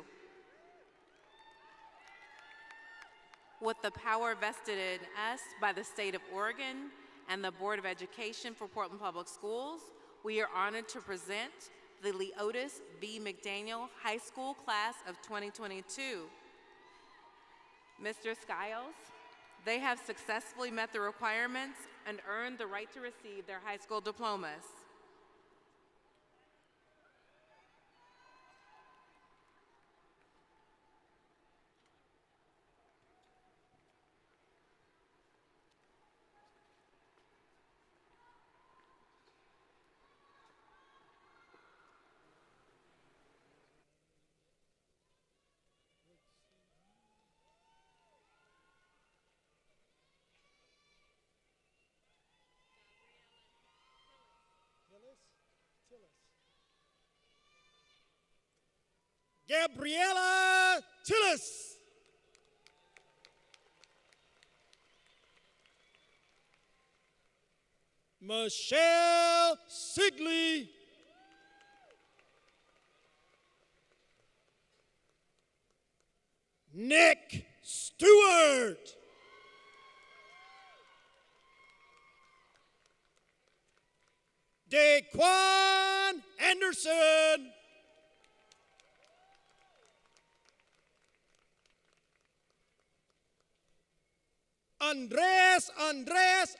With the power vested in us by the state of Oregon and the Board of Education for Portland Public Schools, we are honored to present the Leotis V. McDaniel High School class of 2022. Mr. Skiles, they have successfully met the requirements and earned the right to receive their high school diplomas. Gabriella Tillis. Michelle Sigley. Nick Stewart. Daquan Anderson. Andres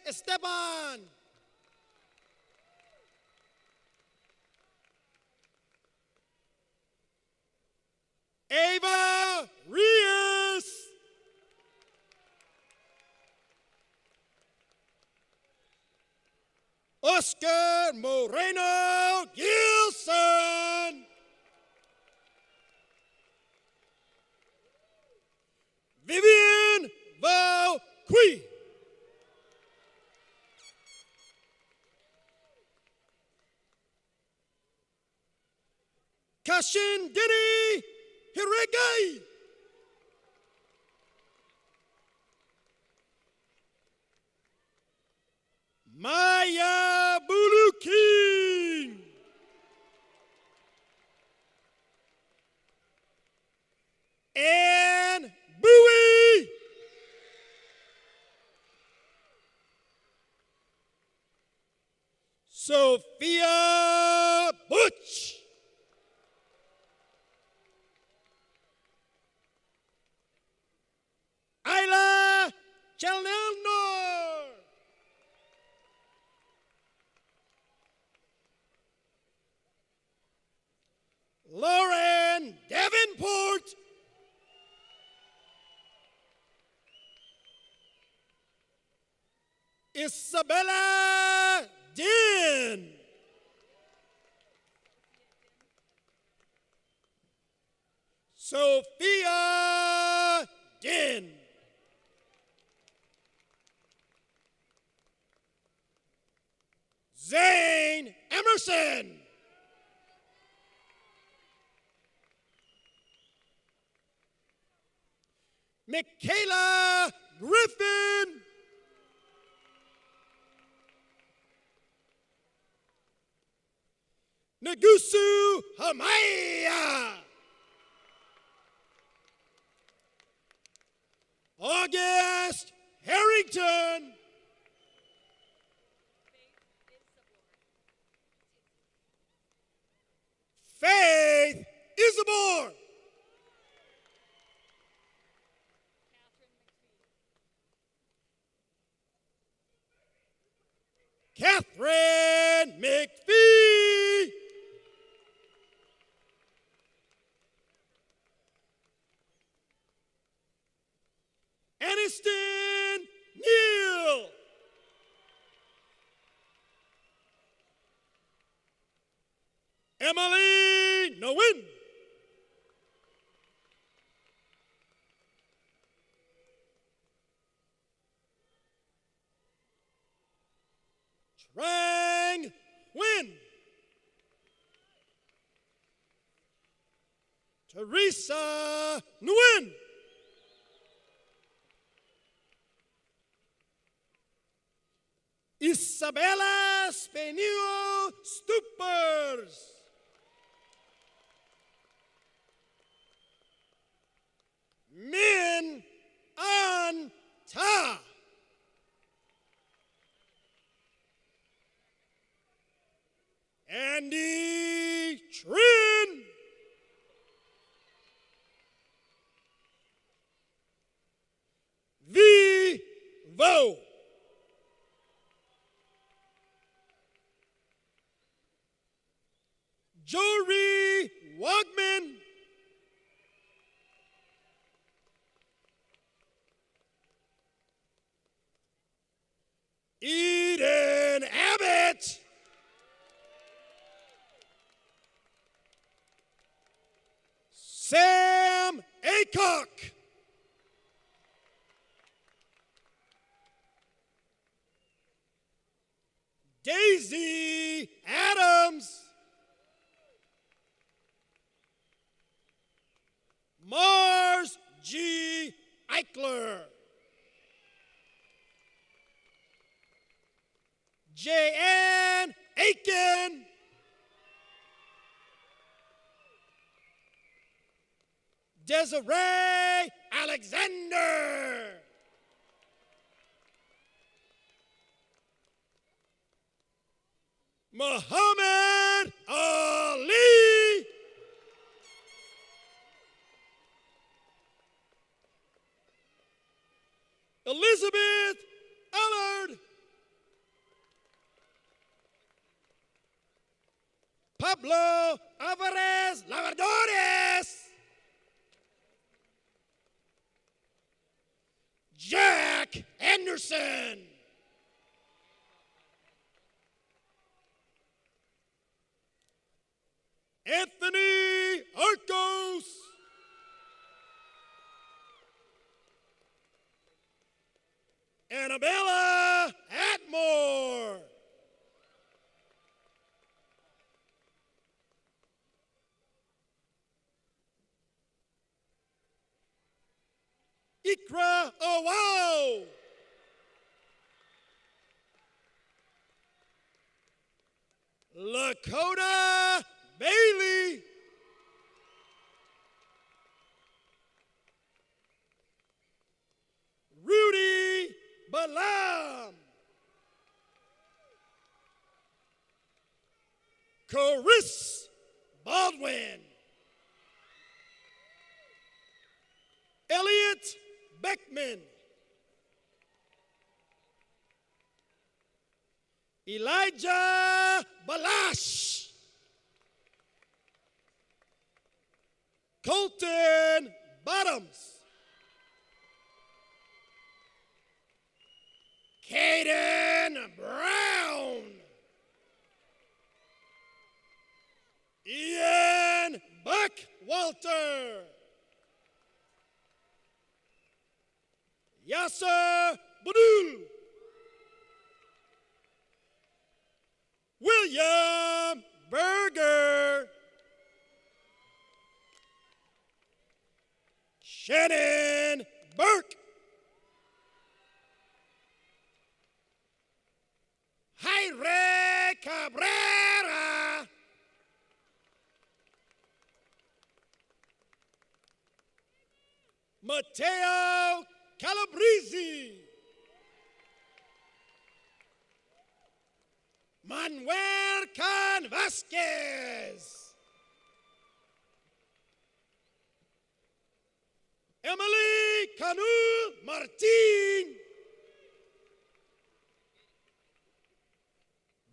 Esteban. Ava Reyes. Oscar Moreno Gilson. Vivian Valqui. Kashin Dini Hiregai. Maya Buluking. Ann Bowie. Sophia Butch. Ayla Chalnor. Lauren Davenport. Isabella Din. Sophia Din. Zane Emerson. Michaela Griffin. Nagusu Hamaya. August Harrington. Faith Isabor. Catherine McPhee. Aniston Neal. Emily Nguyen. Trang Nguyen. Teresa Nguyen. Isabella Spenio Stupers. Min An Ta. Andy Trin. V. Vo. Jory Wagman. Eden Abbott. Sam Aycock. Daisy Adams. Mars G. Eichler. J.N. Aiken. Desiree Alexander. Muhammad Ali. Elizabeth Allard. Pablo Alvarez Lavadores. Jack Anderson. Anthony Arcos. Annabella Atmore. Ikra Owao. Lakota Bailey. Rudy Balam. Chris Baldwin. Elliot Beckman. Elijah Balash. Colton Bottoms. Caden Brown. Ian Buckwalter. Yasser Budul. William Berger. Shannon Burke. Jaire Cabrera. Mateo Calabrese. Manuel Can Vasquez. Emily Canu Martin.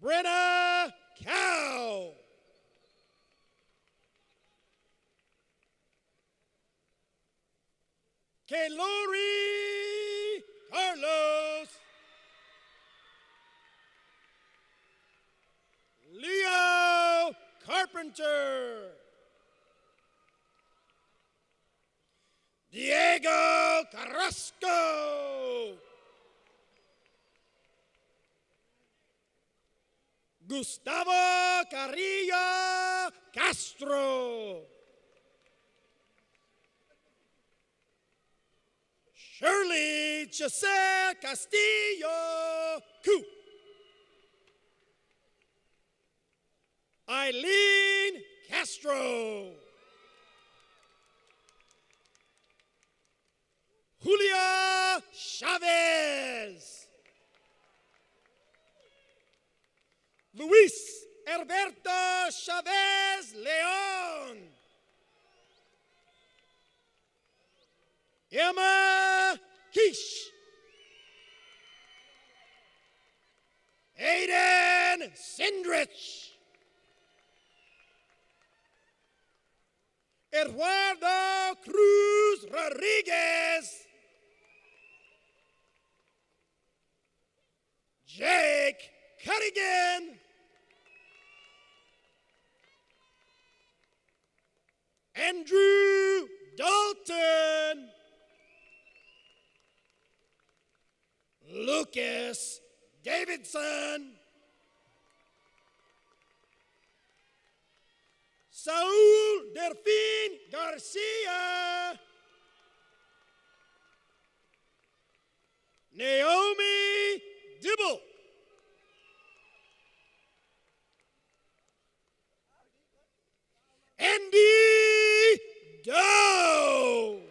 Brenna Cow. Kelori Carlos. Leo Carpenter. Diego Carrasco. Gustavo Carrillo Castro. Shirley Jose Castillo Coop. Eileen Castro. Julia Chavez. Luis Herberto Chavez León. Emma Kish. Aiden Sindrich. Eduardo Cruz Rodriguez. Jake Cunningham. Andrew Dalton. Lucas Davidson. Saul Delfín Garcia. Naomi Dibble. Andy Doe.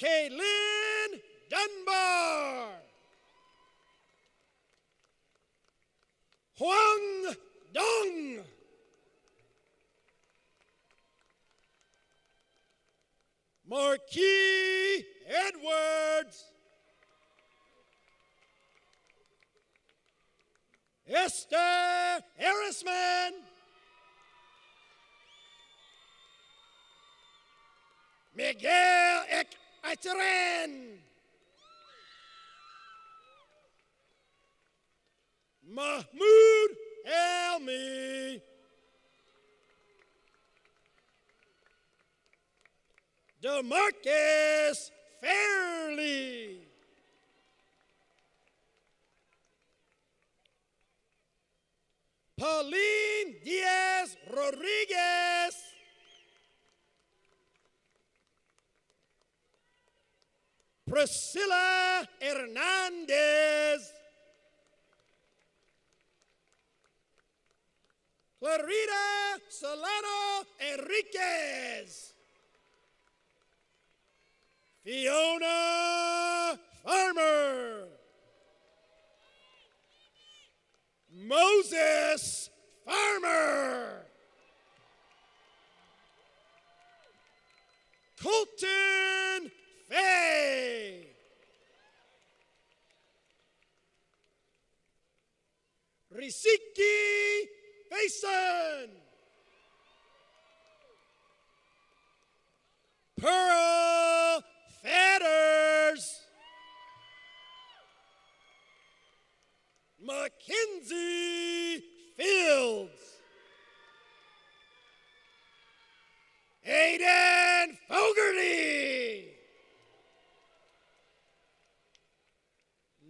Kaylin Dunbar. Huang Dong. Marquis Edwards. Esther Harrisman. Miguel Echeren. Mahmoud Elmi. DeMarcus Fairley. Pauline Diaz Rodriguez. Priscilla Hernandez. Clarita Solano Enriquez. Fiona Farmer. Moses Farmer. Colton Fay. Risiki Faison. Pearl Fetters. Mackenzie Fields. Aiden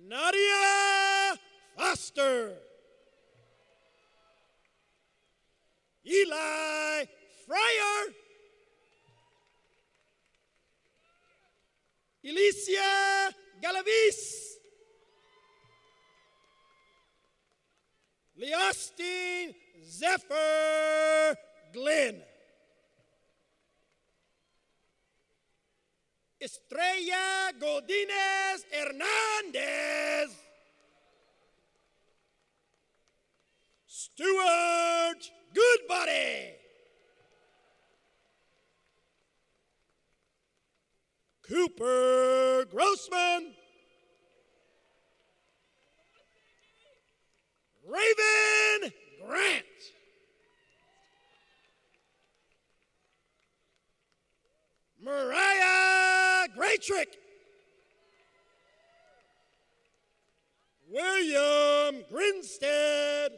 Nadia Foster. Eli Fryer. Alicia Galavis. Leostin Zephyr Glenn. Estrella Godinez Hernandez. Stuart Goodbody. Cooper Grossman. Raven Grant. Mariah Graytrick. William Grinstead.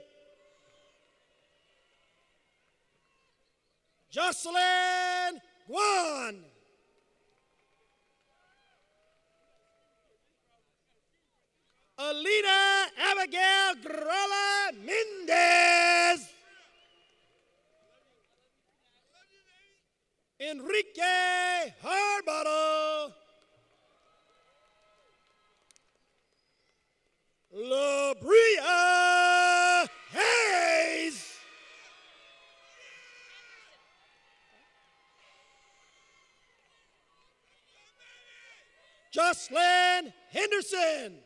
Jocelyn Guan. Alita Abigail Grola Mendez. Enrique Harbottle. Labria Hayes. Jocelyn Henderson.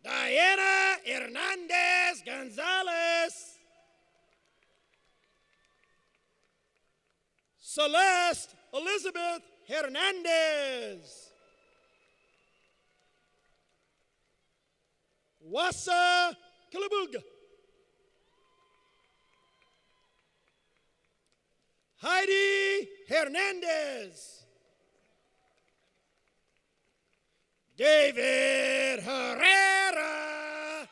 Diana Hernandez Gonzalez. Celeste Elizabeth Hernandez. Wasa Kalabulga. Heidi Hernandez. David Herrera.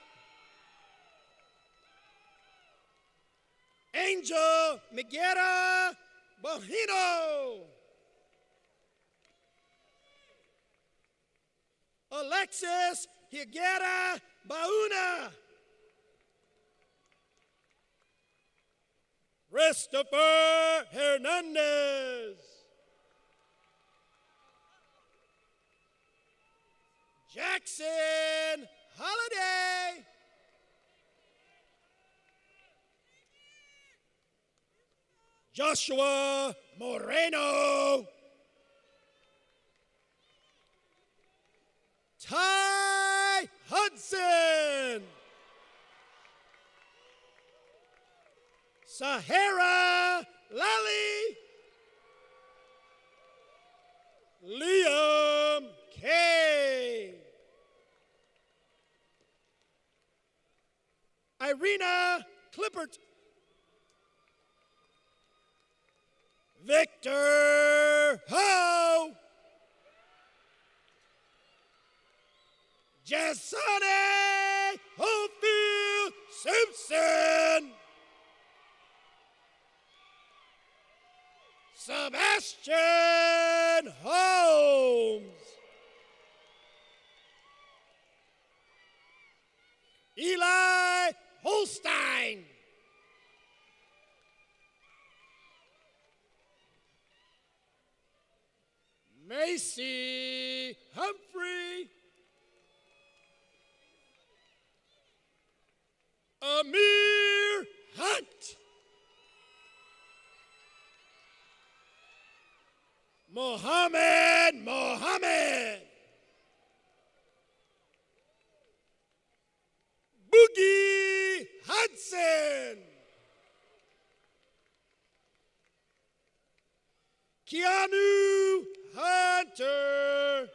Angel Miguera Bojino. Alexis Higuera Bauna. Christopher Hernandez. Jackson Holiday. Joshua Moreno. Ty Hudson. Sahara Lally. Liam K. Irina Clippert. Victor Ho. Jasane Hofield Simpson. Sebastian Holmes. Eli Holstein. Macy Humphrey. Amir Hunt. Mohammed. Boogie Hudson. Keanu Hunter.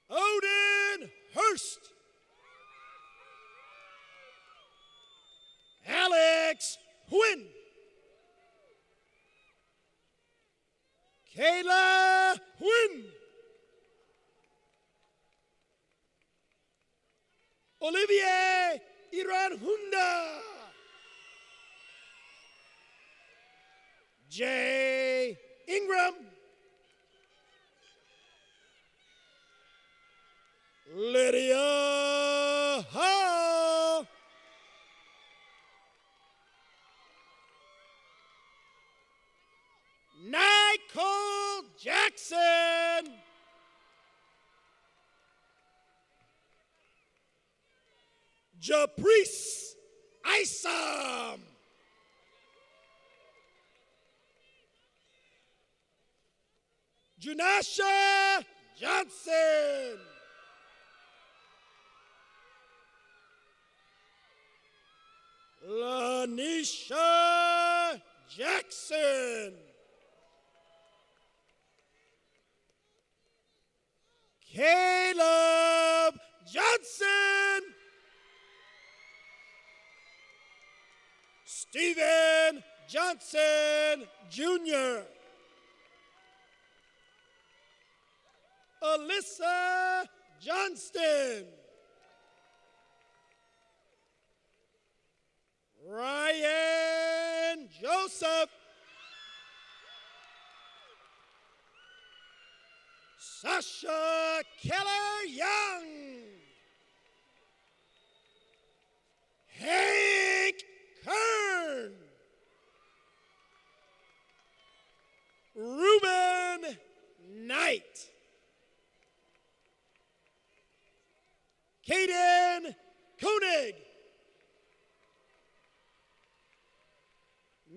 Odin Hurst. Alex Huynh. Kayla Huynh. Olivier Iranhunda. Jay Ingram. Lydia Hall. Nicole Jackson. Japrice Isom. Junasha Johnson. Lanisha Jackson. Caleb Johnson. Stephen Johnson Jr. Alyssa Johnston. Ryan Joseph. Sasha Keller Young. Hank Kern. Ruben Knight. Caden Koenig.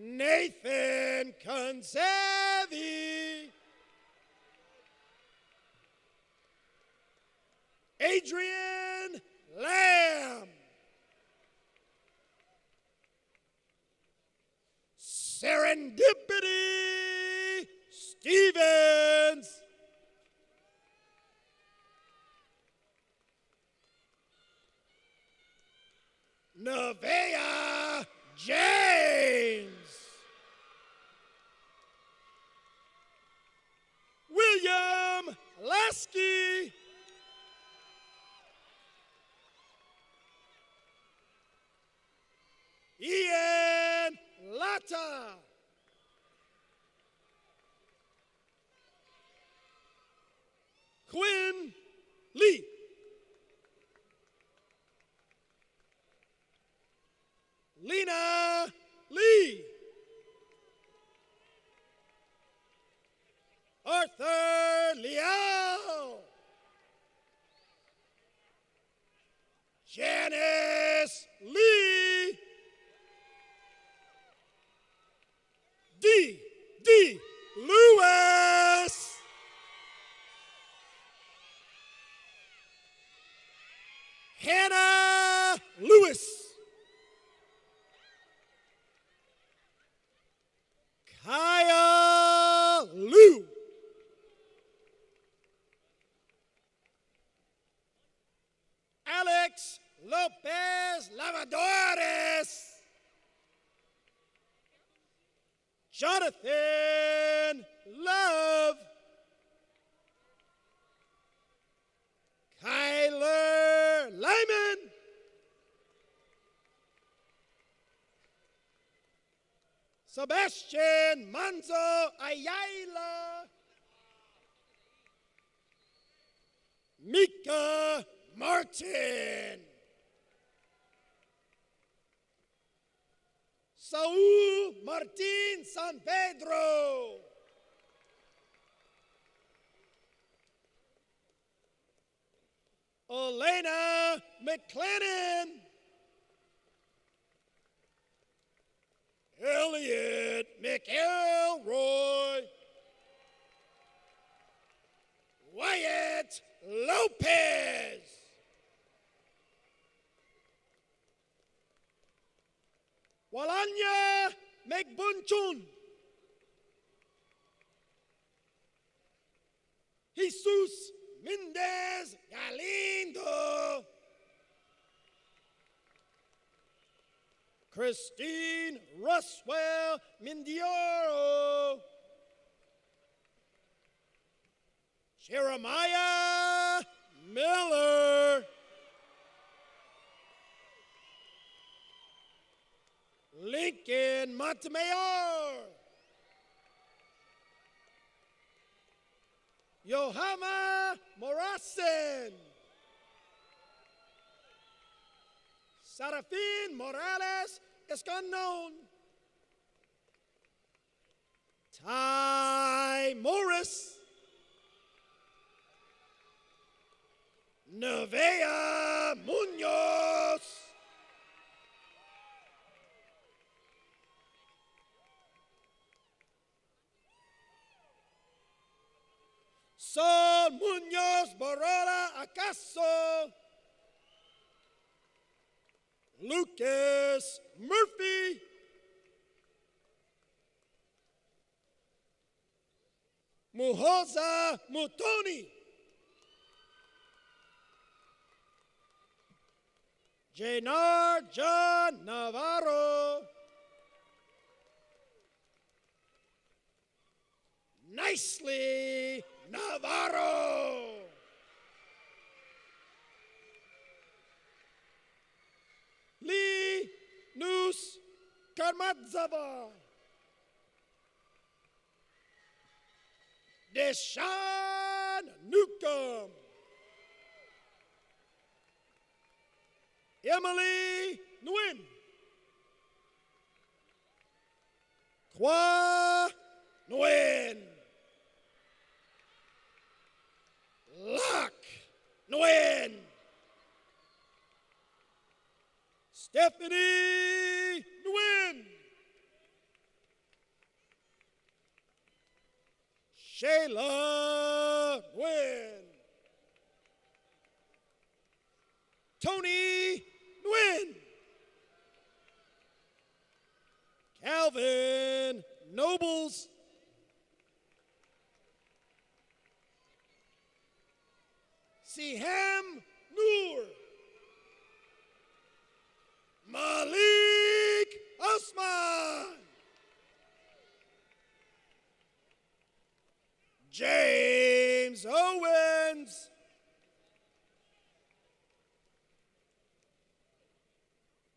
Nathan Consevi. Adrian Lamb. Serendipity Stevens. Nevaeh James. William Lasky. Ian Latta. Quinn Lee. Lena Lee. Arthur Liao. Janice Lee. D. Lewis. Hannah Lewis. Kaya Liu. Alex Lopez Lavadores. Jonathan Love. Kyler Lyman. Sebastian Manzo Ayala. Mika Martin. Saul Martin San Pedro. Elena McLennan. Elliot McElroy. Wyatt Lopez. Walanya McBunchun. Jesus Mendez Galindo. Christine Ruswell Mindioro. Jeremiah Miller. Lincoln Montemayor. Yohama Morasen. Serafín Morales Escandón. Ty Morris. Nevea Munoz. Sol Munoz Barola Acaso. Lucas Murphy. Muhoza Mutoni. Janar John Navarro. Nicely Navarro. Lee Nus Karmadzava. Deshaun Newcomb. Emily Nguyen. Kwa Nguyen. Lak Nguyen. Stephanie Nguyen. Shayla Nguyen. Tony Nguyen. Calvin Nobles. Siham Noor. Malik Osman. James Owens.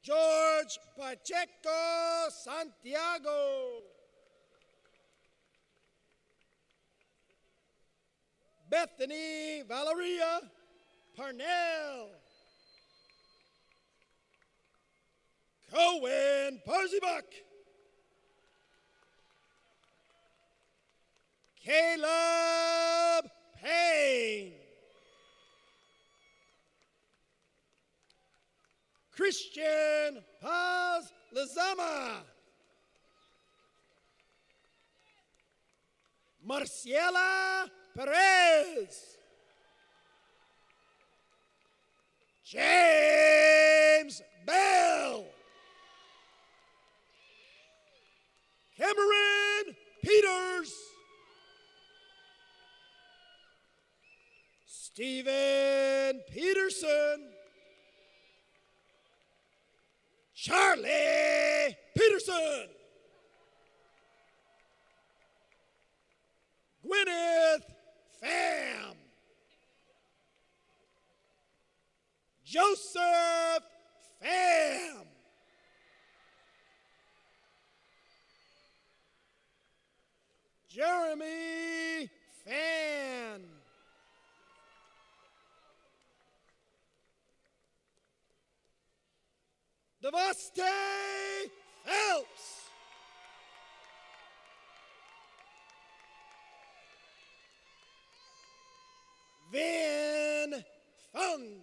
George Pacheco Santiago. Bethany Valeria Parnell. Cohen Parzibuck. Caleb Payne. Christian Paz Lizama. Marciela Perez. James Bell. Cameron Peters. Stephen Peterson. Charlie Peterson. Gwyneth Pham. Joseph Pham. Jeremy Phan. Devaste Phelps. Vin Fung.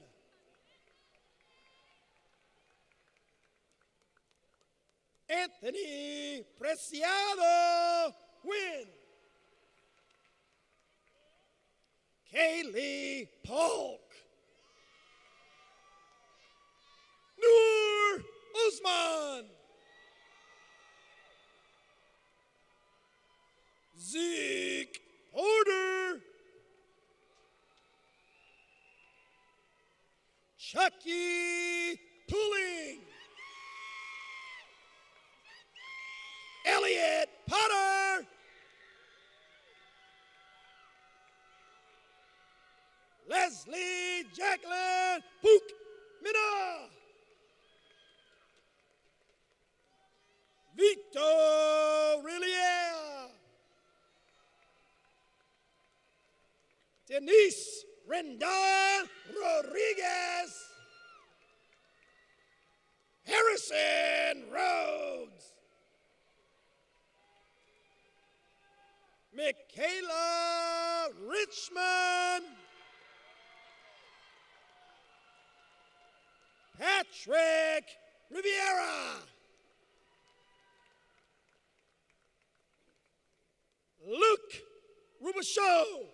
Anthony Preciado Win. Kaylee Polk. Noor Usman. Zeke Porter. Chucky Pulling. Elliot Potter. Leslie Jacqueline Pook Mina. Vito Rillier. Denise Rendon Rodriguez. Carson Rhodes. Michaela Richmond. Patrick Riviera. Luke Rubachot.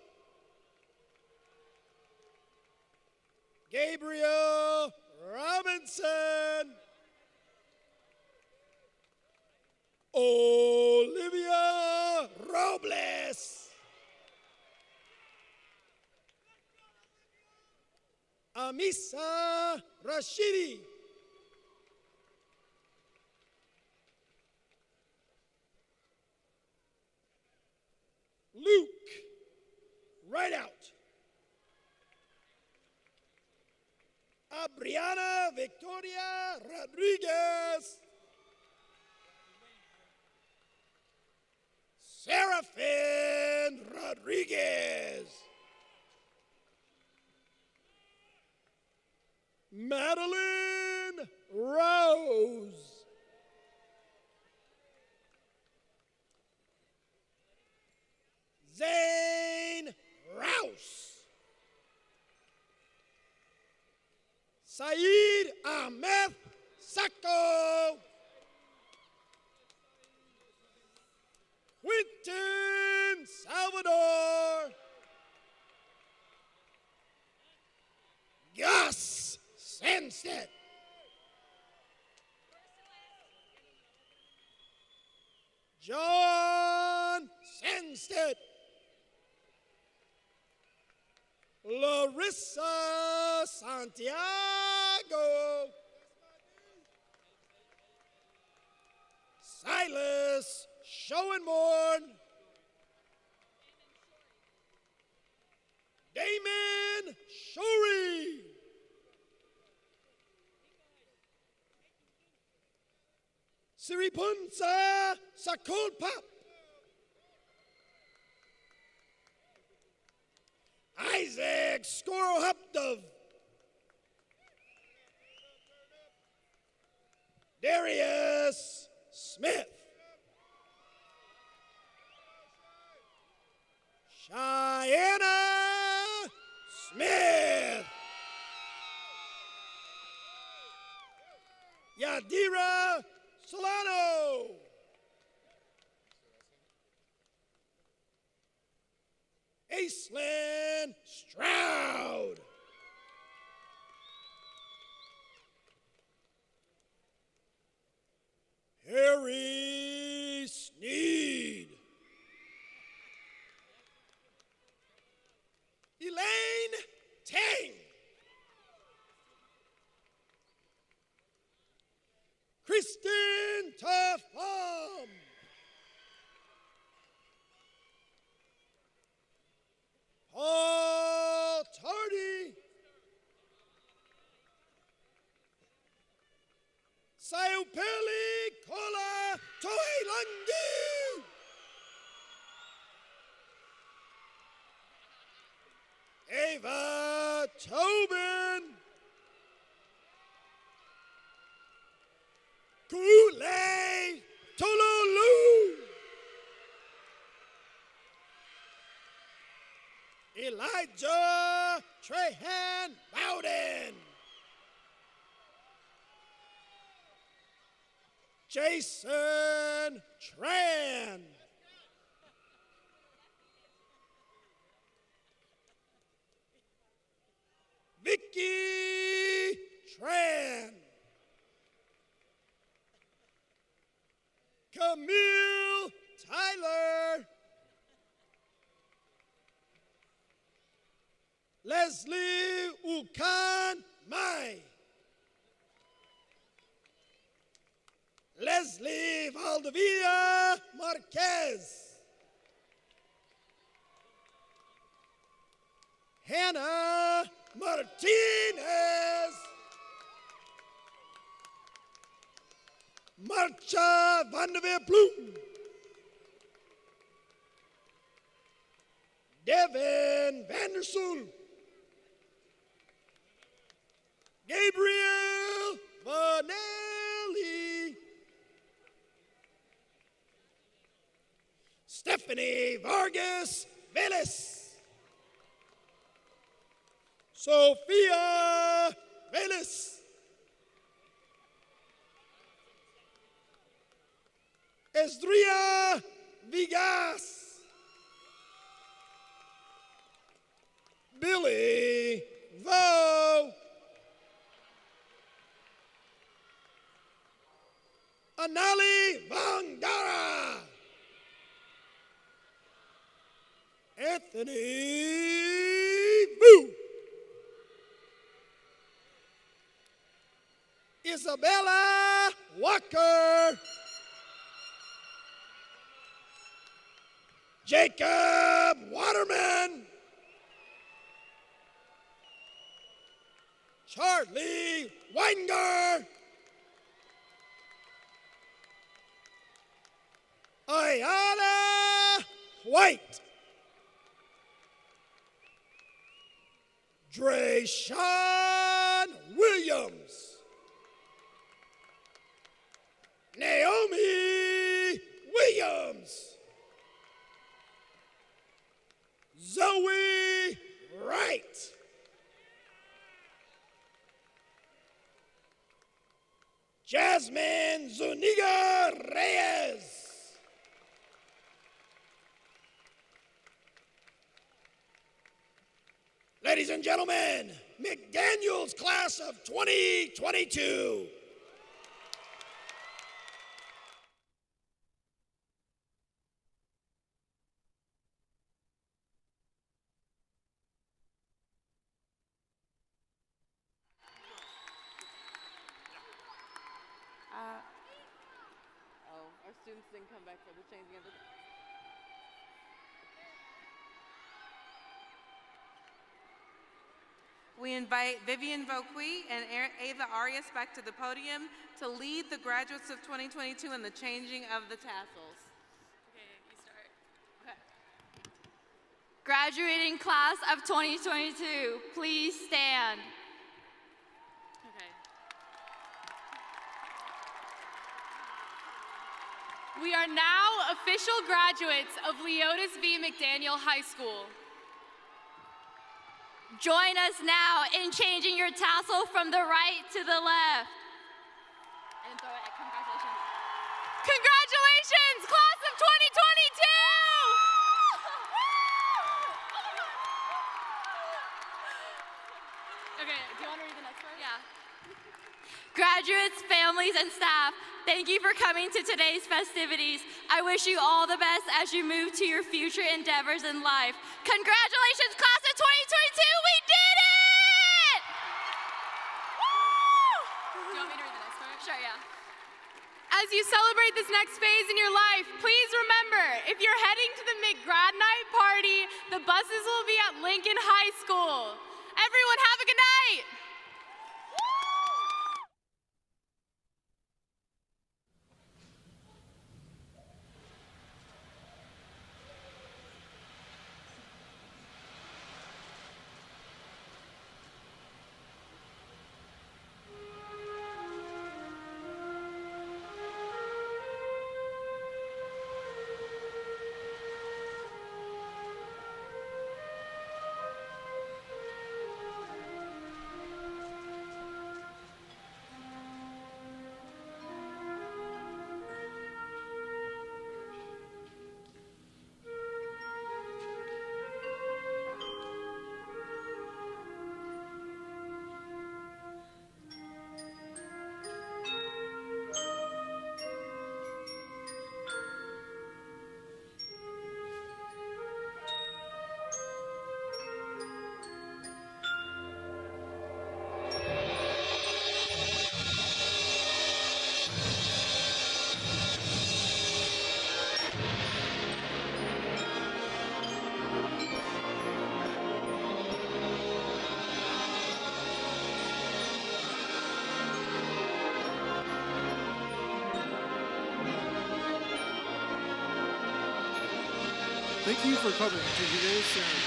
Gabriel Robinson. Olivia Robles. Amisa Rashidi. Luke, right out. Brianna Victoria Rodriguez. Serafin Rodriguez. Madeline Rose. Zane Rouse. Saeed Ahmed Sacco. Quinton Salvador. Gus Sanstead. John Sanstead. Larissa Santiago. Silas Schoenborn. Damon Shuri. Siripunsa Sakolpap. Isaac Skorohoptov. Darius Smith. Cheyenne Smith. Yadira Solano. Aislinn Stroud. Harry Sneed. Elaine Tang. Kristen Tafam. Paul Tardy. Sayupeli Kola Toilangi. Ava Tobin. Kule Tololu. Elijah Trahan Bowden. Jason Tran. Vicky Tran. Camille Tyler. Leslie Ukan Mai. Leslie Valdivia Marquez. Hannah Martinez. Marcha Vanderveer Bloem. Devin Vandersoel. Gabriel Vanelli. Tiffany Vargas Vélez. Sofía Vélez. Esdria Vigas. Billy Vo. Anali Vangara. Anthony Boo. Isabella Walker. Jacob Waterman. Charlie Weinger. Ayana White. Drayshawn Williams. Naomi Williams. Zoe Wright. Jasmine Zuniga Reyes. Ladies and gentlemen, McDaniel's class of 2022. Our students didn't come back for the changing of the... We invite Vivian Vauquis and Ava Arias back to the podium to lead the graduates of 2022 in the changing of the tassels. Okay, you start. Okay. Graduating class of 2022, please stand. Okay. We are now official graduates of Leotis V. McDaniel High School. Join us now in changing your tassel from the right to the left. And throw it. Congratulations. Congratulations, class of 2022! Okay, do you want to read the next part? Yeah. Graduates, families, and staff, thank you for coming to today's festivities. I wish you all the best as you move to your future endeavors in life. Congratulations, class of 2022, we did it! Woo! Do you want me to read the next part? Sure, yeah. As you celebrate this next phase in your life, please remember, if you're heading to the McGrad Night party, the buses will be at Lincoln High School. Everyone have a good night! Thank you for coming to today's ceremony.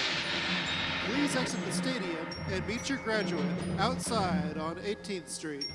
Please exit the stadium and meet your graduate outside on 18th Street.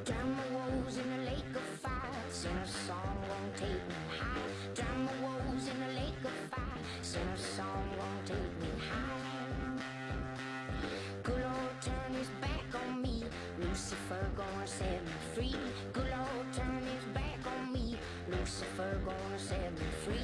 Drown my woes in a lake of fire. Sing a song won't take me high. Drown my woes in a lake of fire. Sing a song won't take me high. Good Lord, turn his back on me. Lucifer gonna set me free. Good Lord, turn his back on me. Lucifer gonna set me free.